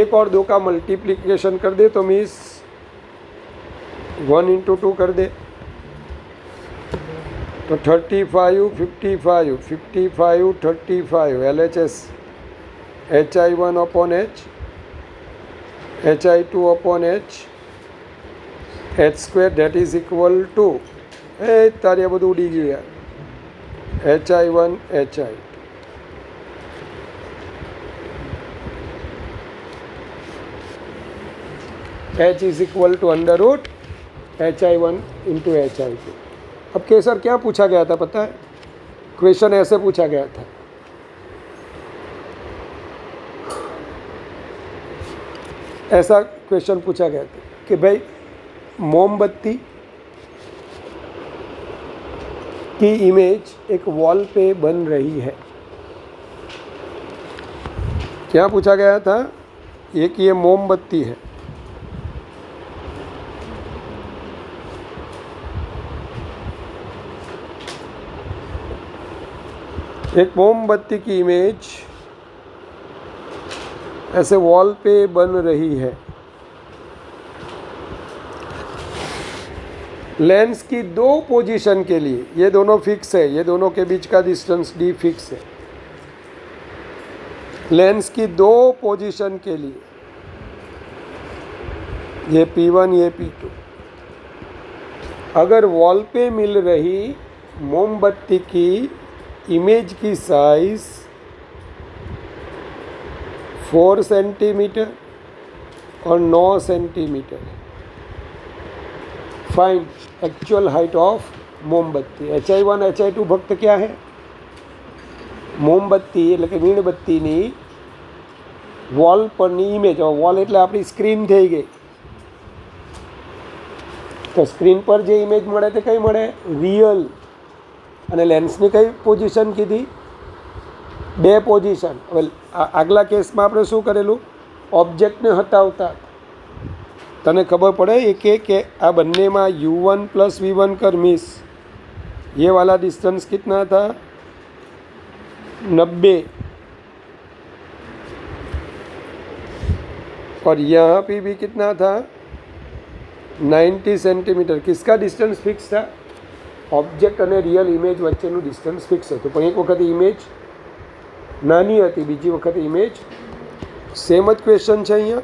एक और दो का मल्टीप्लिकेशन कर दे तो मीन्स 1 इंटू 2 कर दे तो 35 55 55 35 LHS HI1 upon H HI2 upon H H square that is equal to, तारे બધું ઉડી ગયું યાર, HI1 HI2. H is equal to under root HI1 into HI2. अब केसर क्या पूछा गया था पता है, क्वेश्चन ऐसे पूछा गया था, ऐसा क्वेश्चन पूछा गया था कि भाई मोमबत्ती की इमेज एक वॉल पे बन रही है. क्या पूछा गया था, एक ये मोमबत्ती है, एक मोमबत्ती की इमेज ऐसे वॉल पे बन रही है. लेंस की दो पोजीशन के लिए, ये दोनों फिक्स है, ये दोनों के बीच का डिस्टेंस D फिक्स है. लेंस की दो पोजीशन के लिए, ये P1 ये P2, अगर वॉल पे मिल रही मोमबत्ती की इमेज की साइज 4 सेंटीमीटर और 9 centimetre, find actual height of मोमबत्ती. HI1 HI2 ફક્ત क्या है, મોમબત્તી એટલે કે મીણબત્તીની વોલ પરની ઇમેજ, વોલ એટલે આપણી સ્ક્રીન થઈ ગઈ, તો સ્ક્રીન પર જે ઇમેજ મળે તે કઈ મળે, રિયલ. અને લેન્સની કઈ પોઝિશન કીધી, બે પોઝિશન. હવે આગલા કેસમાં આપણે શું કરેલું, ઓબ્જેક્ટને હટાવતા, તને ખબર પડે કે આ બંનેમાં U1 प्लस V1 कर मिस, ये वाला डिस्टेंस कितना था 90, और यहाँ पे भी कितना था 90 सेंटीमीटर. किसका डिस्टेंस फिक्स था, ऑब्जेक्ट અને રિયલ ઇમેજ વચ્ચેનું ડિસ્ટન્સ ફિક્સ હતું. પણ એક વખત ઇમેજ નાની હતી, બીજી વખત ઇમેજ સેમ જ ક્વેશ્ચન છે. અહીંયા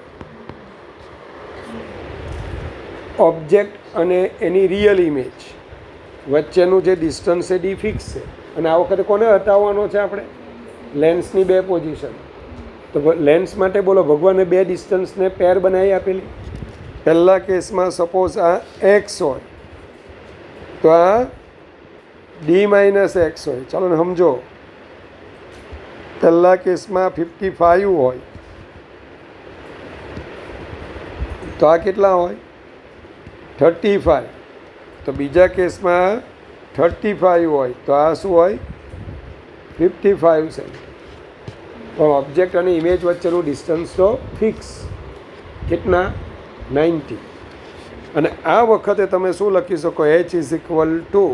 ઓબ્જેક્ટ અને એની રિયલ ઇમેજ વચ્ચેનું જે ડિસ્ટન્સ છે D ફિક્સ છે, અને આ વખતે કોને હટાવવાનો છે આપણે, લેન્સની બે પોઝિશન. તો લેન્સ માટે બોલો ભગવાને બે ડિસ્ટન્સને પેર બનાવી આપેલી. પહેલા કેસમાં સપોઝ આ x હોય તો આ D માઇનસ એક્સ હોય. ચાલો ને સમજો, પહેલા કેસમાં 55 હોય તો આ કેટલા હોય 35, તો બીજા કેસમાં 35 હોય તો આ શું હોય 55 છે. પણ ઓબ્જેક્ટ અને ઇમેજ વચ્ચેનું ડિસ્ટન્સ તો ફિક્સ, કેટલા 90. અને આ વખતે તમે શું લખી શકો, H is equal two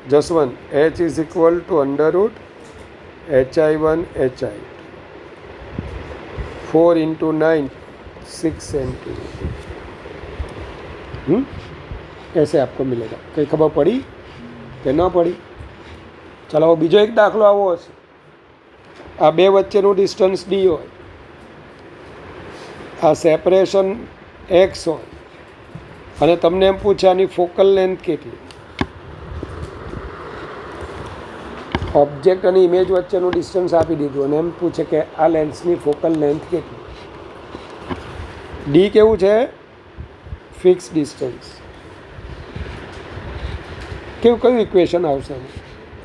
Jaswant, H is equal two under route HI1 HI2, 4 into 9 6 centimetre. ऐसे आपको मिलेगा. कहीं खबर पड़ी कि ना पड़ी. चलो હવે બીજો એક દાખલો આવો હશે, આ બે વચ્ચેનું ડિસ્ટન્સ D હોય, આ સેપરેશન X હોય, અને તમને એમ પૂછે આની ફોકલ લેન્થ કેટલી. ઓબ્જેક્ટ અને ઇમેજ વચ્ચેનું ડિસ્ટન્સ આપી દીધું અને એમ પૂછે કે આ લેન્સની ફોકલ લેન્થ કેટલી. D કેવું છે, ફિક્સ ડિસ્ટન્સ. કયું ઇક્વેશન આવશે,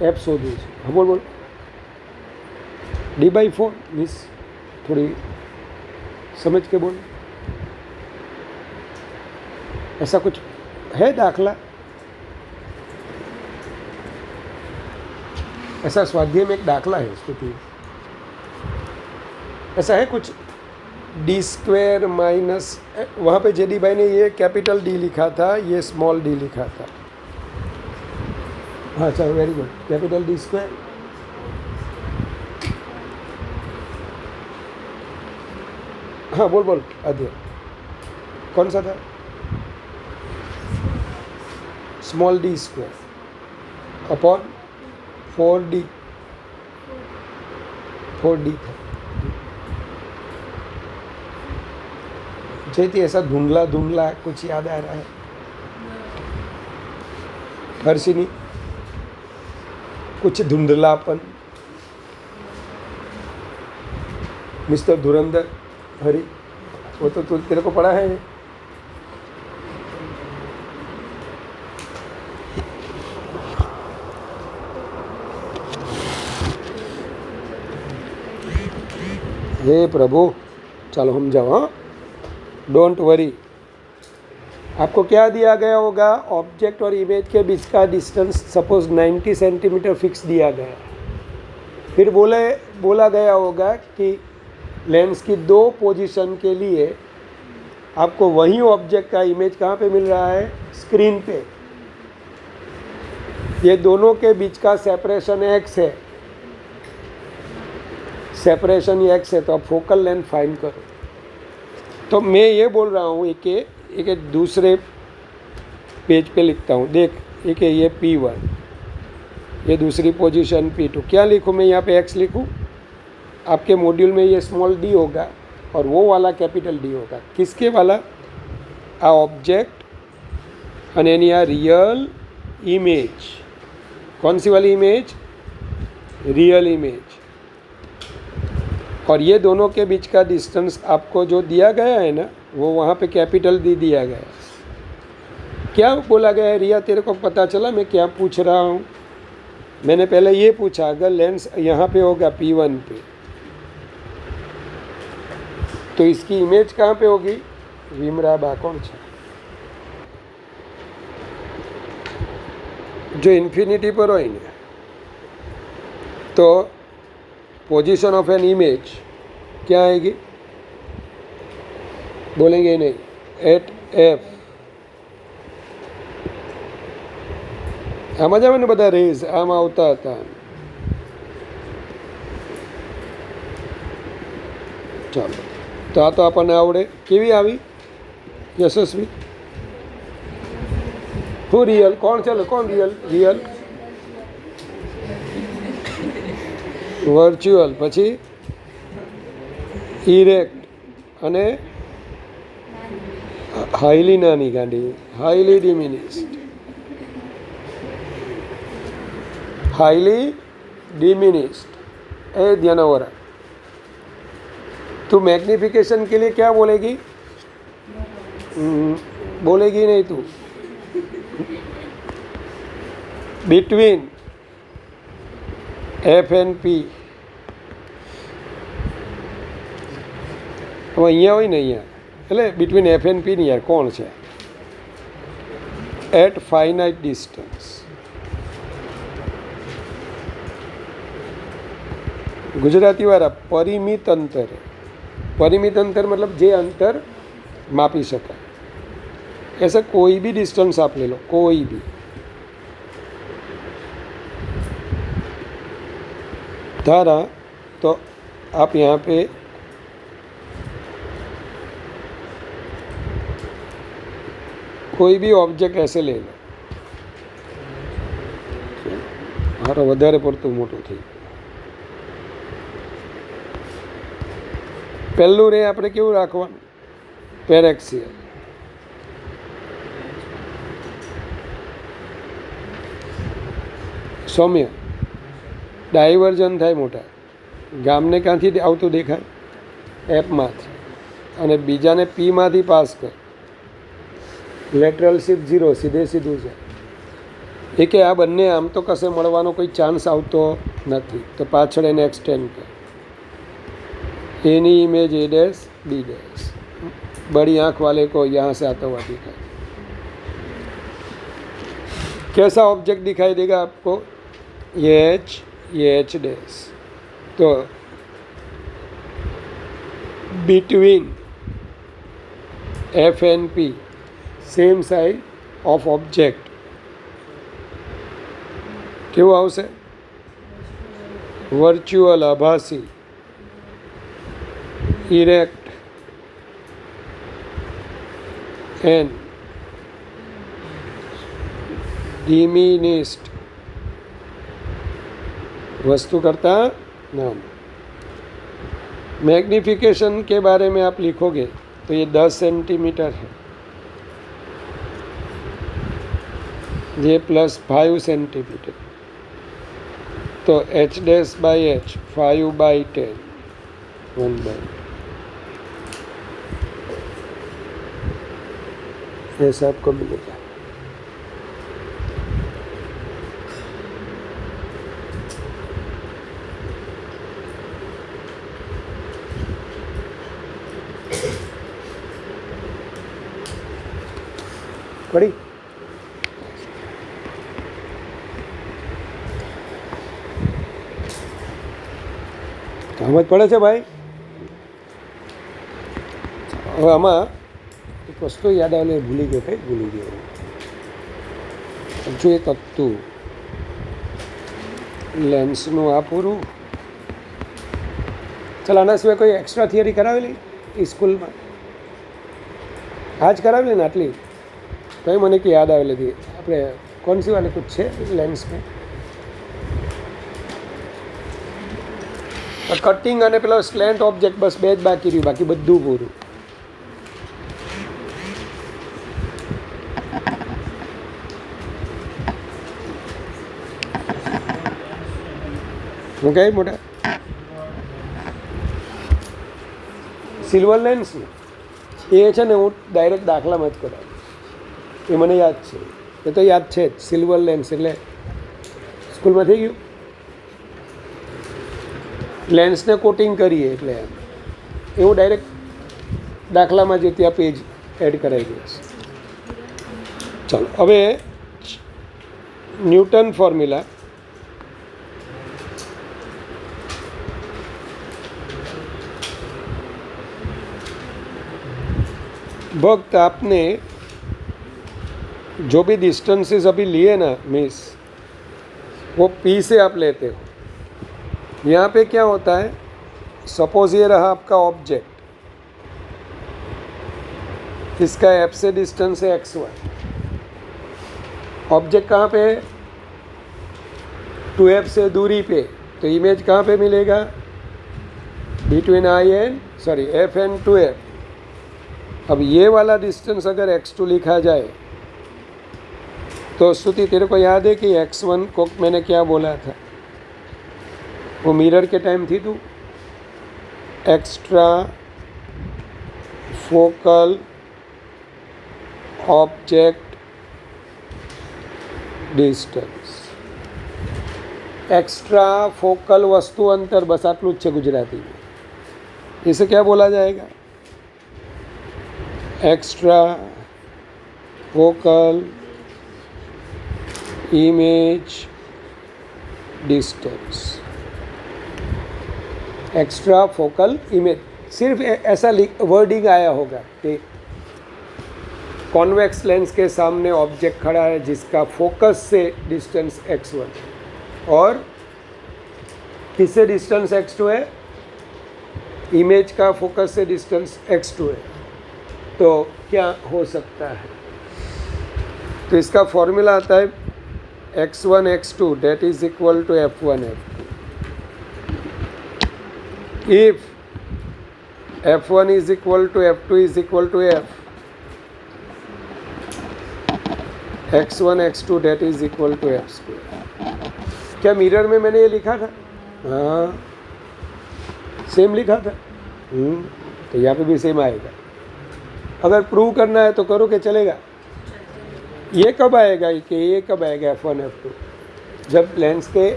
એફ શોધવું છે. હા બોલ D/4 મીન્સ થોડી समझ के बोल। ऐसा कुछ है दाखला? ऐसा स्वाध्याय में एक दाखला है उसको तो ऐसा है कुछ d² माइनस, वहाँ पे जेडी भाई ने ये कैपिटल डी लिखा था, ये स्मॉल डी लिखा था। हाँ चलो वेरी गुड, कैपिटल d²। हाँ बोल बोल अध्यय, कौन सा था? स्मॉल d² अपॉन 4d था। जैसे ऐसा धुंधला धुंधला कुछ याद आ रहा है? हर्षिनी कुछ धुंधलापन? मिस्टर धुरंधर हरी, वो तो तू तेरे को पढ़ा है। हे प्रभु, चलो हम जाओ। हाँ, डोंट वरी। आपको क्या दिया गया होगा? ऑब्जेक्ट और इमेज के बीच का डिस्टेंस सपोज 90 सेंटीमीटर फिक्स दिया गया। फिर बोला गया होगा कि लेंस की 2 पोजीशन के लिए आपको वही ऑब्जेक्ट का इमेज कहाँ पे मिल रहा है? स्क्रीन पे। ये दोनों के बीच का सेपरेशन x है, सेपरेशन x है, तो आप फोकल लेंथ फाइंड करो। तो मैं ये बोल रहा हूँ एक दूसरे पेज पे लिखता हूँ। देख, एक है ये P1, ये दूसरी पोजीशन P2। क्या लिखूँ मैं यहाँ पे? x लिखूँ। आपके मॉड्यूल में ये स्मॉल d होगा और वो वाला कैपिटल D होगा। किसके वाला? आ ऑब्जेक्ट અને એની આ रियल इमेज। कौन सी वाली इमेज? Real image. और ये दोनों के बीच का डिस्टेंस आपको जो दिया गया है ना, वो वहाँ पे कैपिटल D दिया गया है। क्या बोला गया है रिया? तेरे को पता चला मैं क्या पूछ रहा हूँ? मैंने पहले ये पूछा, अगर लेंस यहाँ पे होगा P1 पे, तो इसकी इमेज कहाँ पे होगी? विमरा बा कौन છે? जो इन्फिनिटी पर હોય ને, तो पोजीशन ऑफ एन इमेज क्या आएगी? बोलेंगे नहीं, एट एफ। આમાં જ આવે ને બધા રેઝ, આમ આવતા હતા। ચાલો, તો આ તો આપણને આવડે। કેવી આવી યશસ્વી? હું રિયલ? કોણ? ચાલો કોણ રિયલ? રિયલ વર્ચ્યુઅલ, પછી ઇરેક્ટ અને હાઈલી નાની ગાંડી, હાઈલી ડિમિનિસ્ડ। Highly diminished. ए ध्यानवरा, तू मैग्निफिकेशन के लिए क्या बोलेगी? बोलेगी नहीं तू। Between F and P. હવે અહીંયા હોય ને, અહીંયા એટલે बिटवीन एफ एंड पी नहीं यार, कौन છે? Eight finite distance. गुजराती वाला परिमित अंतर। परिमित अंतर मतलब जे अंतर मापी शकाय। ऐसा कोई भी डिस्टेंस आप ले लो, कोई भी। धारा तो आप यहाँ पे कोई भी ऑब्जेक्ट ऐसे ले लो। मारो वधारे पड़तुं मोटुं थई। पहलू रे આપણે કેવું રાખવાનું? પેરેક્સિયલ। સૌમ્ય, ડાયવર્જન થાય મોટા। ગામને ક્યાંથી આવતું દેખાય? એપમાંથી। અને બીજાને પીમાંથી પાસ કર। લેટરલ શિફ્ટ 0, સીધે સીધું છે। એ કે આ બંને આમ તો કશે મળવાનો કોઈ ચાન્સ આવતો નથી, તો પાછળ એને એક્સટેન્ડ કર। એની image A dash B dash. बड़ी आंख वाले को यहाँ से आता हुआ दिखाई, कैसा ऑब्जेक्ट दिखाई देगा आपको? ये एच डैश। तो between F and P same side of object કેવું આવશે? વર્ચ્યુઅલ, આભાસી, ઇરેક્ટ એન્ડ डिमिनिश्ड वस्तु करता नाम। मैग्निफिकेशन के बारे में आप लिखोगे तो ये 10 सेंटीमीटर है, ये +5 सेंटीमीटर, तो h डैश बाई h 5/10 1/10 ऐसा आपको मिलेगा। पढ़ी સમજ પડે છે ભાઈ? હવે આમાં એક વસ્તુ યાદ આવે, ભૂલી ગયો, કંઈ ભૂલી ગયો, જો એક હતું લેન્સનું આ પૂરું। ચાલ આના સિવાય કોઈ એક્સ્ટ્રા થિયરી કરાવેલી સ્કૂલમાં? आज કરાવેલી ને આટલી? કઈ મને કે યાદ આવેલી હતી આપણે कौन सी वाले कुछ है लेंस में? कटिंग અને પેલો સ્લેન્ટ ઓબ્જેક્ટ બસ બે જ બાકી રહ્યું, બાકી બધું પૂરું। હું કઈ મોટા સિલ્વર લેન્સ ને એ છે ને હું ડાયરેક્ટ દાખલામાં જ કરાવું, એ મને યાદ છે, એ તો યાદ છે જ। સિલ્વર લેન્સ એટલે સ્કૂલમાં થઈ ગયું, લેન્સને કોટિંગ કરીએ એટલે એવું ડાયરેક્ટ દાખલામાં જે ત્યાં પેજ એડ કરાવી દઈશ। ચાલો હવે ન્યૂટન ફોર્મ્યુલા। भक्त आपने जो भी डिस्टेंसेस अभी लिए ना मिस, वो पी से आप लेते हो। यहाँ पे क्या होता है, सपोज ये रहा आपका ऑब्जेक्ट, इसका एफ से डिस्टेंस है x1, ऑब्जेक्ट कहाँ पे है? 2f से दूरी पे, तो इमेज कहाँ पे मिलेगा? Between F and 2f। अब ये वाला डिस्टेंस अगर x2 लिखा जाए तो स्तुति तेरे को याद है कि x1 को मैंने क्या बोला था? वो मिरर के टाइम थी तू, extra focal object distance. Extra focal वस्तु अंतर, बस आटलू ज छे गुजराती में। इसे क्या बोला जाएगा? Extra focal image distance. Extra focal image, सिर्फ ऐसा वर्डिंग आया होगा कि कॉन्वेक्स लेंस के सामने ऑब्जेक्ट खड़ा है जिसका फोकस से डिस्टेंस x1 और किससे डिस्टेंस x2 है? इमेज का फोकस से डिस्टेंस x2 है, तो क्या हो सकता है? तो इसका फॉर्मूला आता है x1 x2 that is equal to f1 f2। If f1 is equal to f2 is equal to f, x1 x2 that is equal to f square। क्या मिरर में मैंने ये लिखा था? हाँ सेम लिखा था। तो यहाँ पे भी सेम आएगा। अगर प्रूव करना है तो करो कि चलेगा। ये कब आएगा कि ये कब आएगा f1 f2? जब लेंस के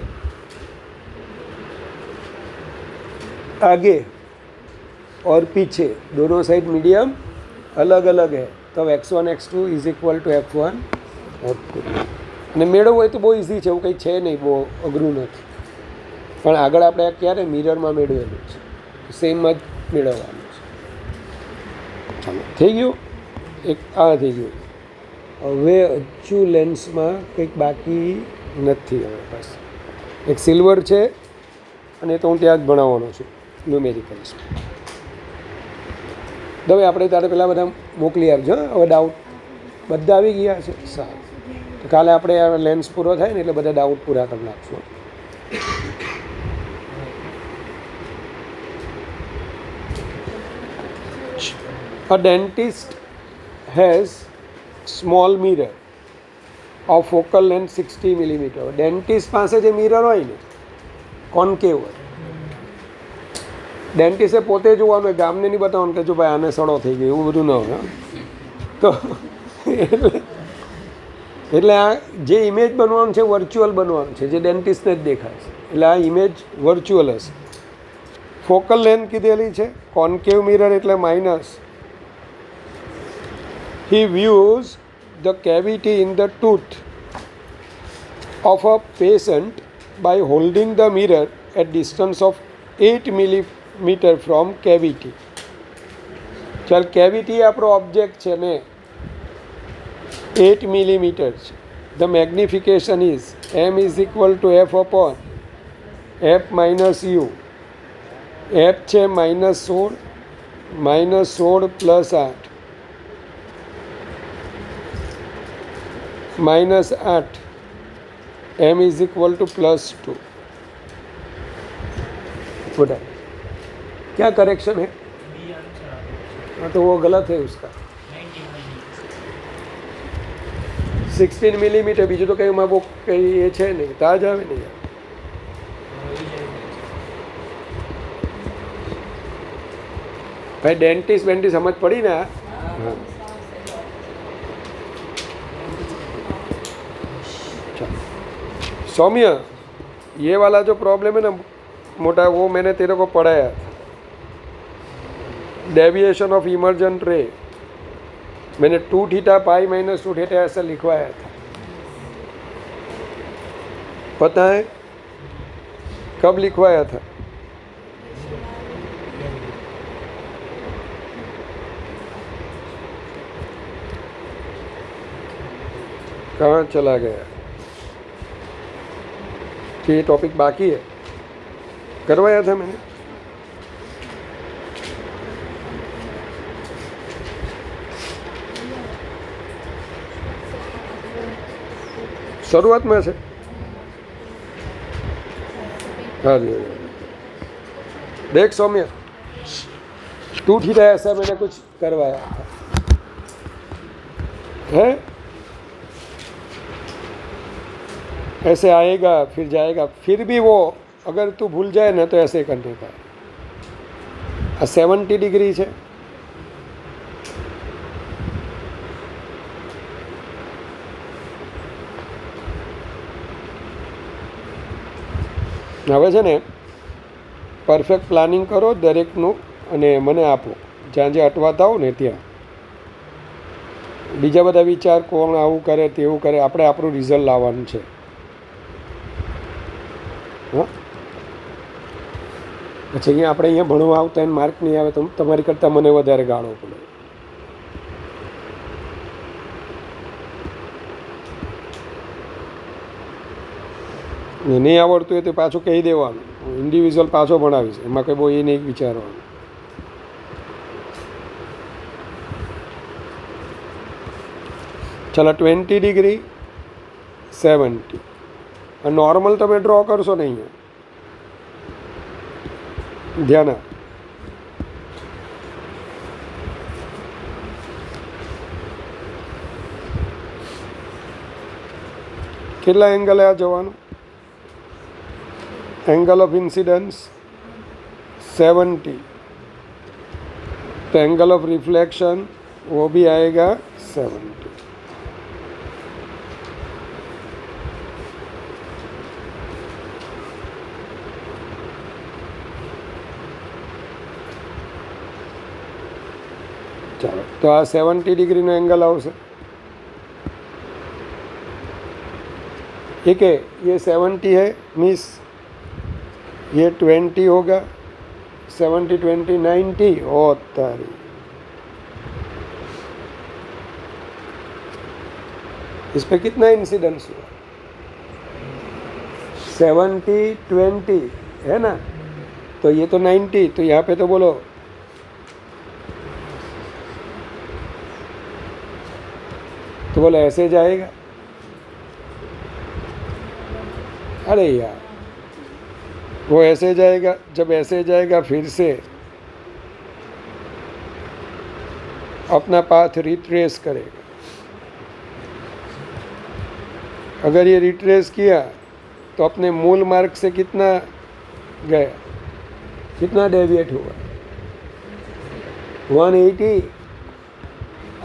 आगे और पीछे दोनों साइड मीडियम अलग अलग है, तब x1 x2 is equal to f1 f2. અને મેળવવું હોય તો બહુ ઇઝી છે, એવું કંઈ છે નહીં, બહુ અઘરું નથી. પણ આગળ આપણે આ ક્યારે મિરરમાં મેળવેલું છે, સેમ જ મેળવવાનું છે. ચાલો થઈ ગયું, એક આ થઈ ગયું. હવે હજુ લેન્સમાં કંઈક બાકી નથી. હવે બસ એક સિલ્વર છે અને તો હું ત્યાં જ ભણાવવાનો છું ન્યુમેરિકલ્સ. હવે આપણે તારે પહેલાં બધા મોકલી આપજો. હવે ડાઉટ બધા આવી ગયા છે, સારું. તો કાલે આપણે આ લેન્સ પૂરો થાય ને એટલે બધા ડાઉટ પૂરા કરી નાખશું. A dentist has small mirror of focal length 60 millimeter. Dentist પાસે જે મિરર હોય ને કોન્કેવ હોય, ડેન્ટિસ્ટે પોતે જોવાનું હોય, ગામને નહીં બતાવવાનું કે જો ભાઈ આને સડો થઈ ગયો, એવું બધું ન હોય. તો એટલે આ જે ઇમેજ બનવાનું છે વર્ચ્યુઅલ બનવાનું છે, જે ડેન્ટિસ્ટને જ દેખાય છે. એટલે આ ઇમેજ વર્ચ્યુઅલ હશે. ફોકલ લેન્થ કીધેલી છે, કોન્કેવ મિરર એટલે minus. He views the cavity in the tooth of a patient by holding the mirror at distance of 8 millimeter from cavity. ચાલ કેવિટી આપણો ઓબ્જેક્ટ છે ને 8 millimeter છે. The magnification is m is equal to f upon f minus u. f છે -16 plus 8 -8 m is equal to +2. बोला क्या correction है? हाँ तो वो गलत है उसका. 16 मिलीमीटर बीजू तो कहीं वो कहीं ये है नहीं, ताज आवे नहीं. भाई डेंटिस्ट वेंटिस्ट समझ पड़ी ना. हाँ सौम्य, ये वाला जो प्रॉब्लम है ना मोटा, वो मैंने तेरे को पढ़ाया था. डेविएशन ऑफ इमर्जेंट रे मैंने 2θ पाई माइनस 2θ ऐसा लिखवाया था. पता है कब लिखवाया था? कहाँ चला गया? कि ये टॉपिक बाकी है, करवाया था मैंने. शुरुआत में से हाँ जी. देख सौम्य, 2θ ऐसा मैंने कुछ करवाया था है. ऐसे आएगा फिर जाएगा, फिर भी वो अगर तू भूल जाए ना तो ऐसे करने का. 70 डिग्री है. હવે છે ને પરફેક્ટ પ્લાનિંગ કરો દરેકનું અને મને આપો. જ્યાં જ્યાં અટવાતા હોવ ને ત્યાં બીજા બધા વિચાર, કોણ આવું કરે તેવું કરે, આપણે આપણું રિઝલ્ટ લાવવાનું છે. હા પછી અહીંયા આપણે અહીંયા ભણવા આવતા એને માર્ક નહીં આવે તો તમારી કરતાં મને વધારે ગાળો પડે. નહીં આવડતું હોય તો પાછું કહી દેવાનું, ઇન્ડિવિજ્યુઅલ પાછો ભણાવીશ, એમાં કંઈ બહુ એ નહીં વિચારવાનું. ચાલો 20 ડિગ્રી 70. नॉर्मल તમે ડ્રો કરશો ને અહીંયા ધ્યાન આપ. કેટલા એંગલે આ જવાનું? एंगल ऑफ इंसिडेंस 70, तो एंगल ऑफ रिफ्लेक्शन वो भी आएगा 70. ચાલો, તો આ 70 डिग्री નો एंगल આવશે. ठीक है, ये 70 है, मीन्स ये 20 होगा. 70 20 90. ओ तारी, इस पे कितना इंसिडेंस हुआ? 70 20 है ना, तो ये तो 90, तो यहाँ पे तो बोलो ऐसे जाएगा. अरे यार, वो ऐसे जाएगा. जब ऐसे जाएगा फिर से अपना पाथ रिट्रेस करेगा. अगर ये रिट्रेस किया तो अपने मूल मार्ग से कितना गया, कितना डेविएट हुआ? 180.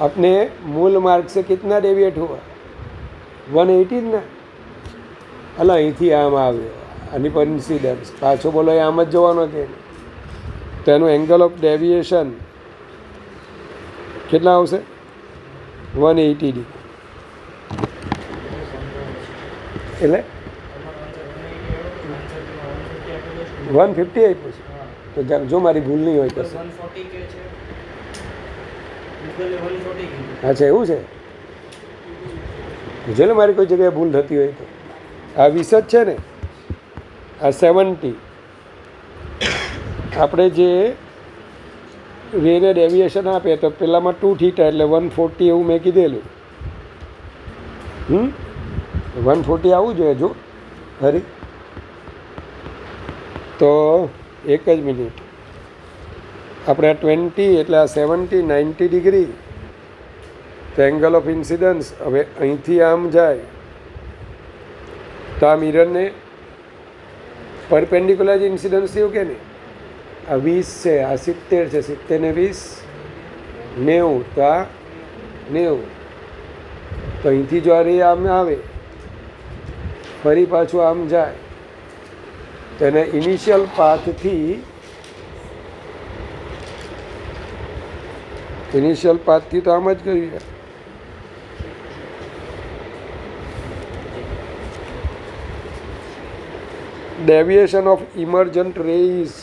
अपने मूल मार्ग से कितना डेविएट हुआ? 180 જ ને. અલા, અહીંથી આમ આવ્યો, આની પર ઇન્સિડન્સ પાછો બોલો એ આમ જ જવાનો કે નહીં? તો એનું એંગલ ઓફ ડેવિએશન કેટલા આવશે? 180 ડિગ્રી. એટલે 150 આપ્યું છે. તો જો મારી ભૂલ નહીં હોય તો. અચ્છા, એવું છે. જો ને મારી કોઈ જગ્યાએ ભૂલ થતી હોય તો. આ 20 જ છે ને, આ 70. આપણે જે રેને ડેવિએશન આપે તો પેલામાં 2θ એટલે 140 એવું મેં કીધેલું. 140 આવવું જોઈએ. જો ખરી, તો એક જ મિનિટ. આપણે આ 20 એટલે આ 70 90 ડિગ્રી. તો એંગલ ઓફ ઇન્સિડન્સ હવે અહીંથી આમ જાય તો આ મિરરને પરપેન્ડિક્યુલર ઇન્સિડન્સ થયું કે નહીં? આ 20 છે, આ 70 છે. 70 ને 20 90. તો આ 90. તો અહીંથી જો આ રે આમ આવે ફરી પાછું આમ જાય તો એને ઇનિશિયલ પાથથી તો આમ જ ગયું. Deviation of emergent rays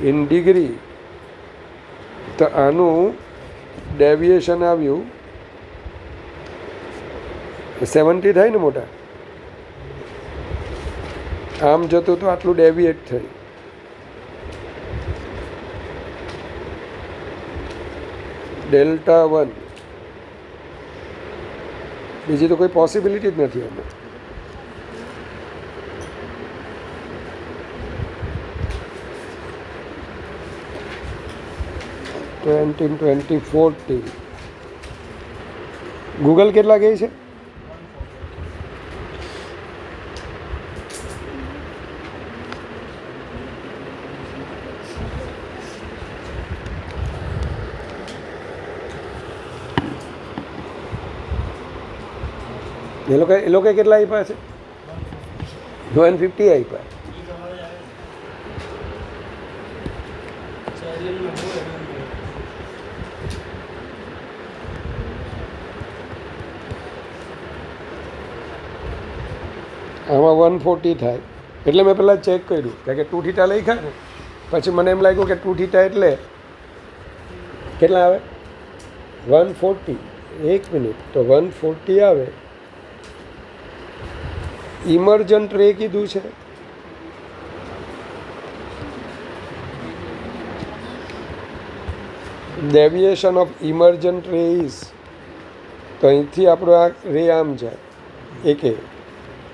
in degree. તો આનું ડેવિએશન આવ્યું 70 થાય ને મોટા. આમ જતું તો આટલું ડેવિએટ થયું. Δ1. બીજી તો કોઈ પોસિબિલિટી જ નથી આમાં. $20 20 40. ગૂગલ કેટલા કહે છે? એ લોકો કેટલા આપ્યા છે? 150 આપ્યા. આમાં 140 થાય. એટલે મેં પહેલાં ચેક કર્યું કારણ કે 2θ લખ્યા ને, પછી મને એમ લાગ્યું કે 2θ એટલે કેટલા આવે? 140. એક મિનિટ, તો 140 આવે. ઇમર્જન્ટ રે કીધું છે. Deviation of emergent rays. તો અહીંથી આપણો આ રે આમ જાય એકે.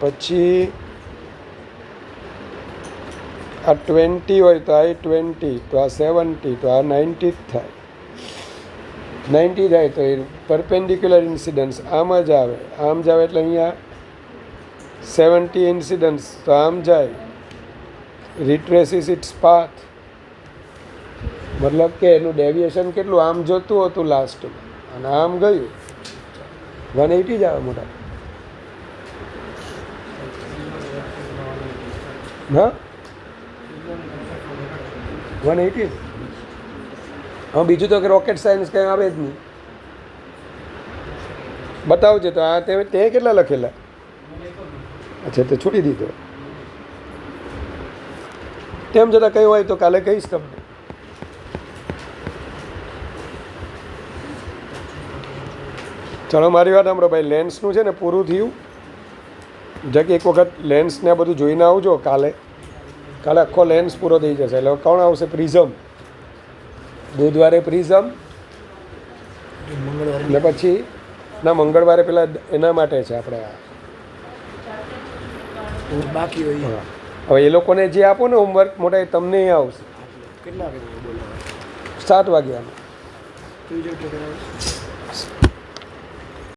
પછી આ 20 હોય તો આ 20, તો આ 70, તો આ 90 જ થાય. 90 થાય તો એ પરપેન્ડિક્યુલર ઇન્સિડન્સ આમ જ આવે. આમ જ આવે એટલે અહીંયા 70 ઇન્સિડન્સ તો આમ જાય. રિટ્રેસિસ ઇટ્સ પાથ. મતલબ કે એનું ડેવિએશન કેટલું આમ જતું હતું લાસ્ટમાં, અને આમ ગયું 180 જ આવે મોટા. હા, 180. હા બીજું તો કે રોકેટ સાયન્સ કંઈ આવે જ નહીં. બતાવજે તો આ તે કેટલા લખેલા? અચ્છા તે છોડી દીધો. તેમ છતાં કંઈ હોય તો કાલે કહીશ તમને. ચલો મારી વાત સાંભળો ભાઈ, લેન્સનું છે ને પૂરું થયું. જકે એક વખત લેન્સને આ બધું જોઈને આવજો કાલે. કાલે આખો લેન્સ પૂરો થઈ જશે. એટલે કોણ આવશે? પ્રિઝમ. બુધવારે પ્રિઝમ ને પછી ના મંગળવારે પેલા એના માટે છે આપણે આ બાકી હોય. હા હવે એ લોકોને જે આપો ને હોમવર્ક મોટા એ તમને એ આવશે કેટલા 7 વાગ્યાનું. તું જો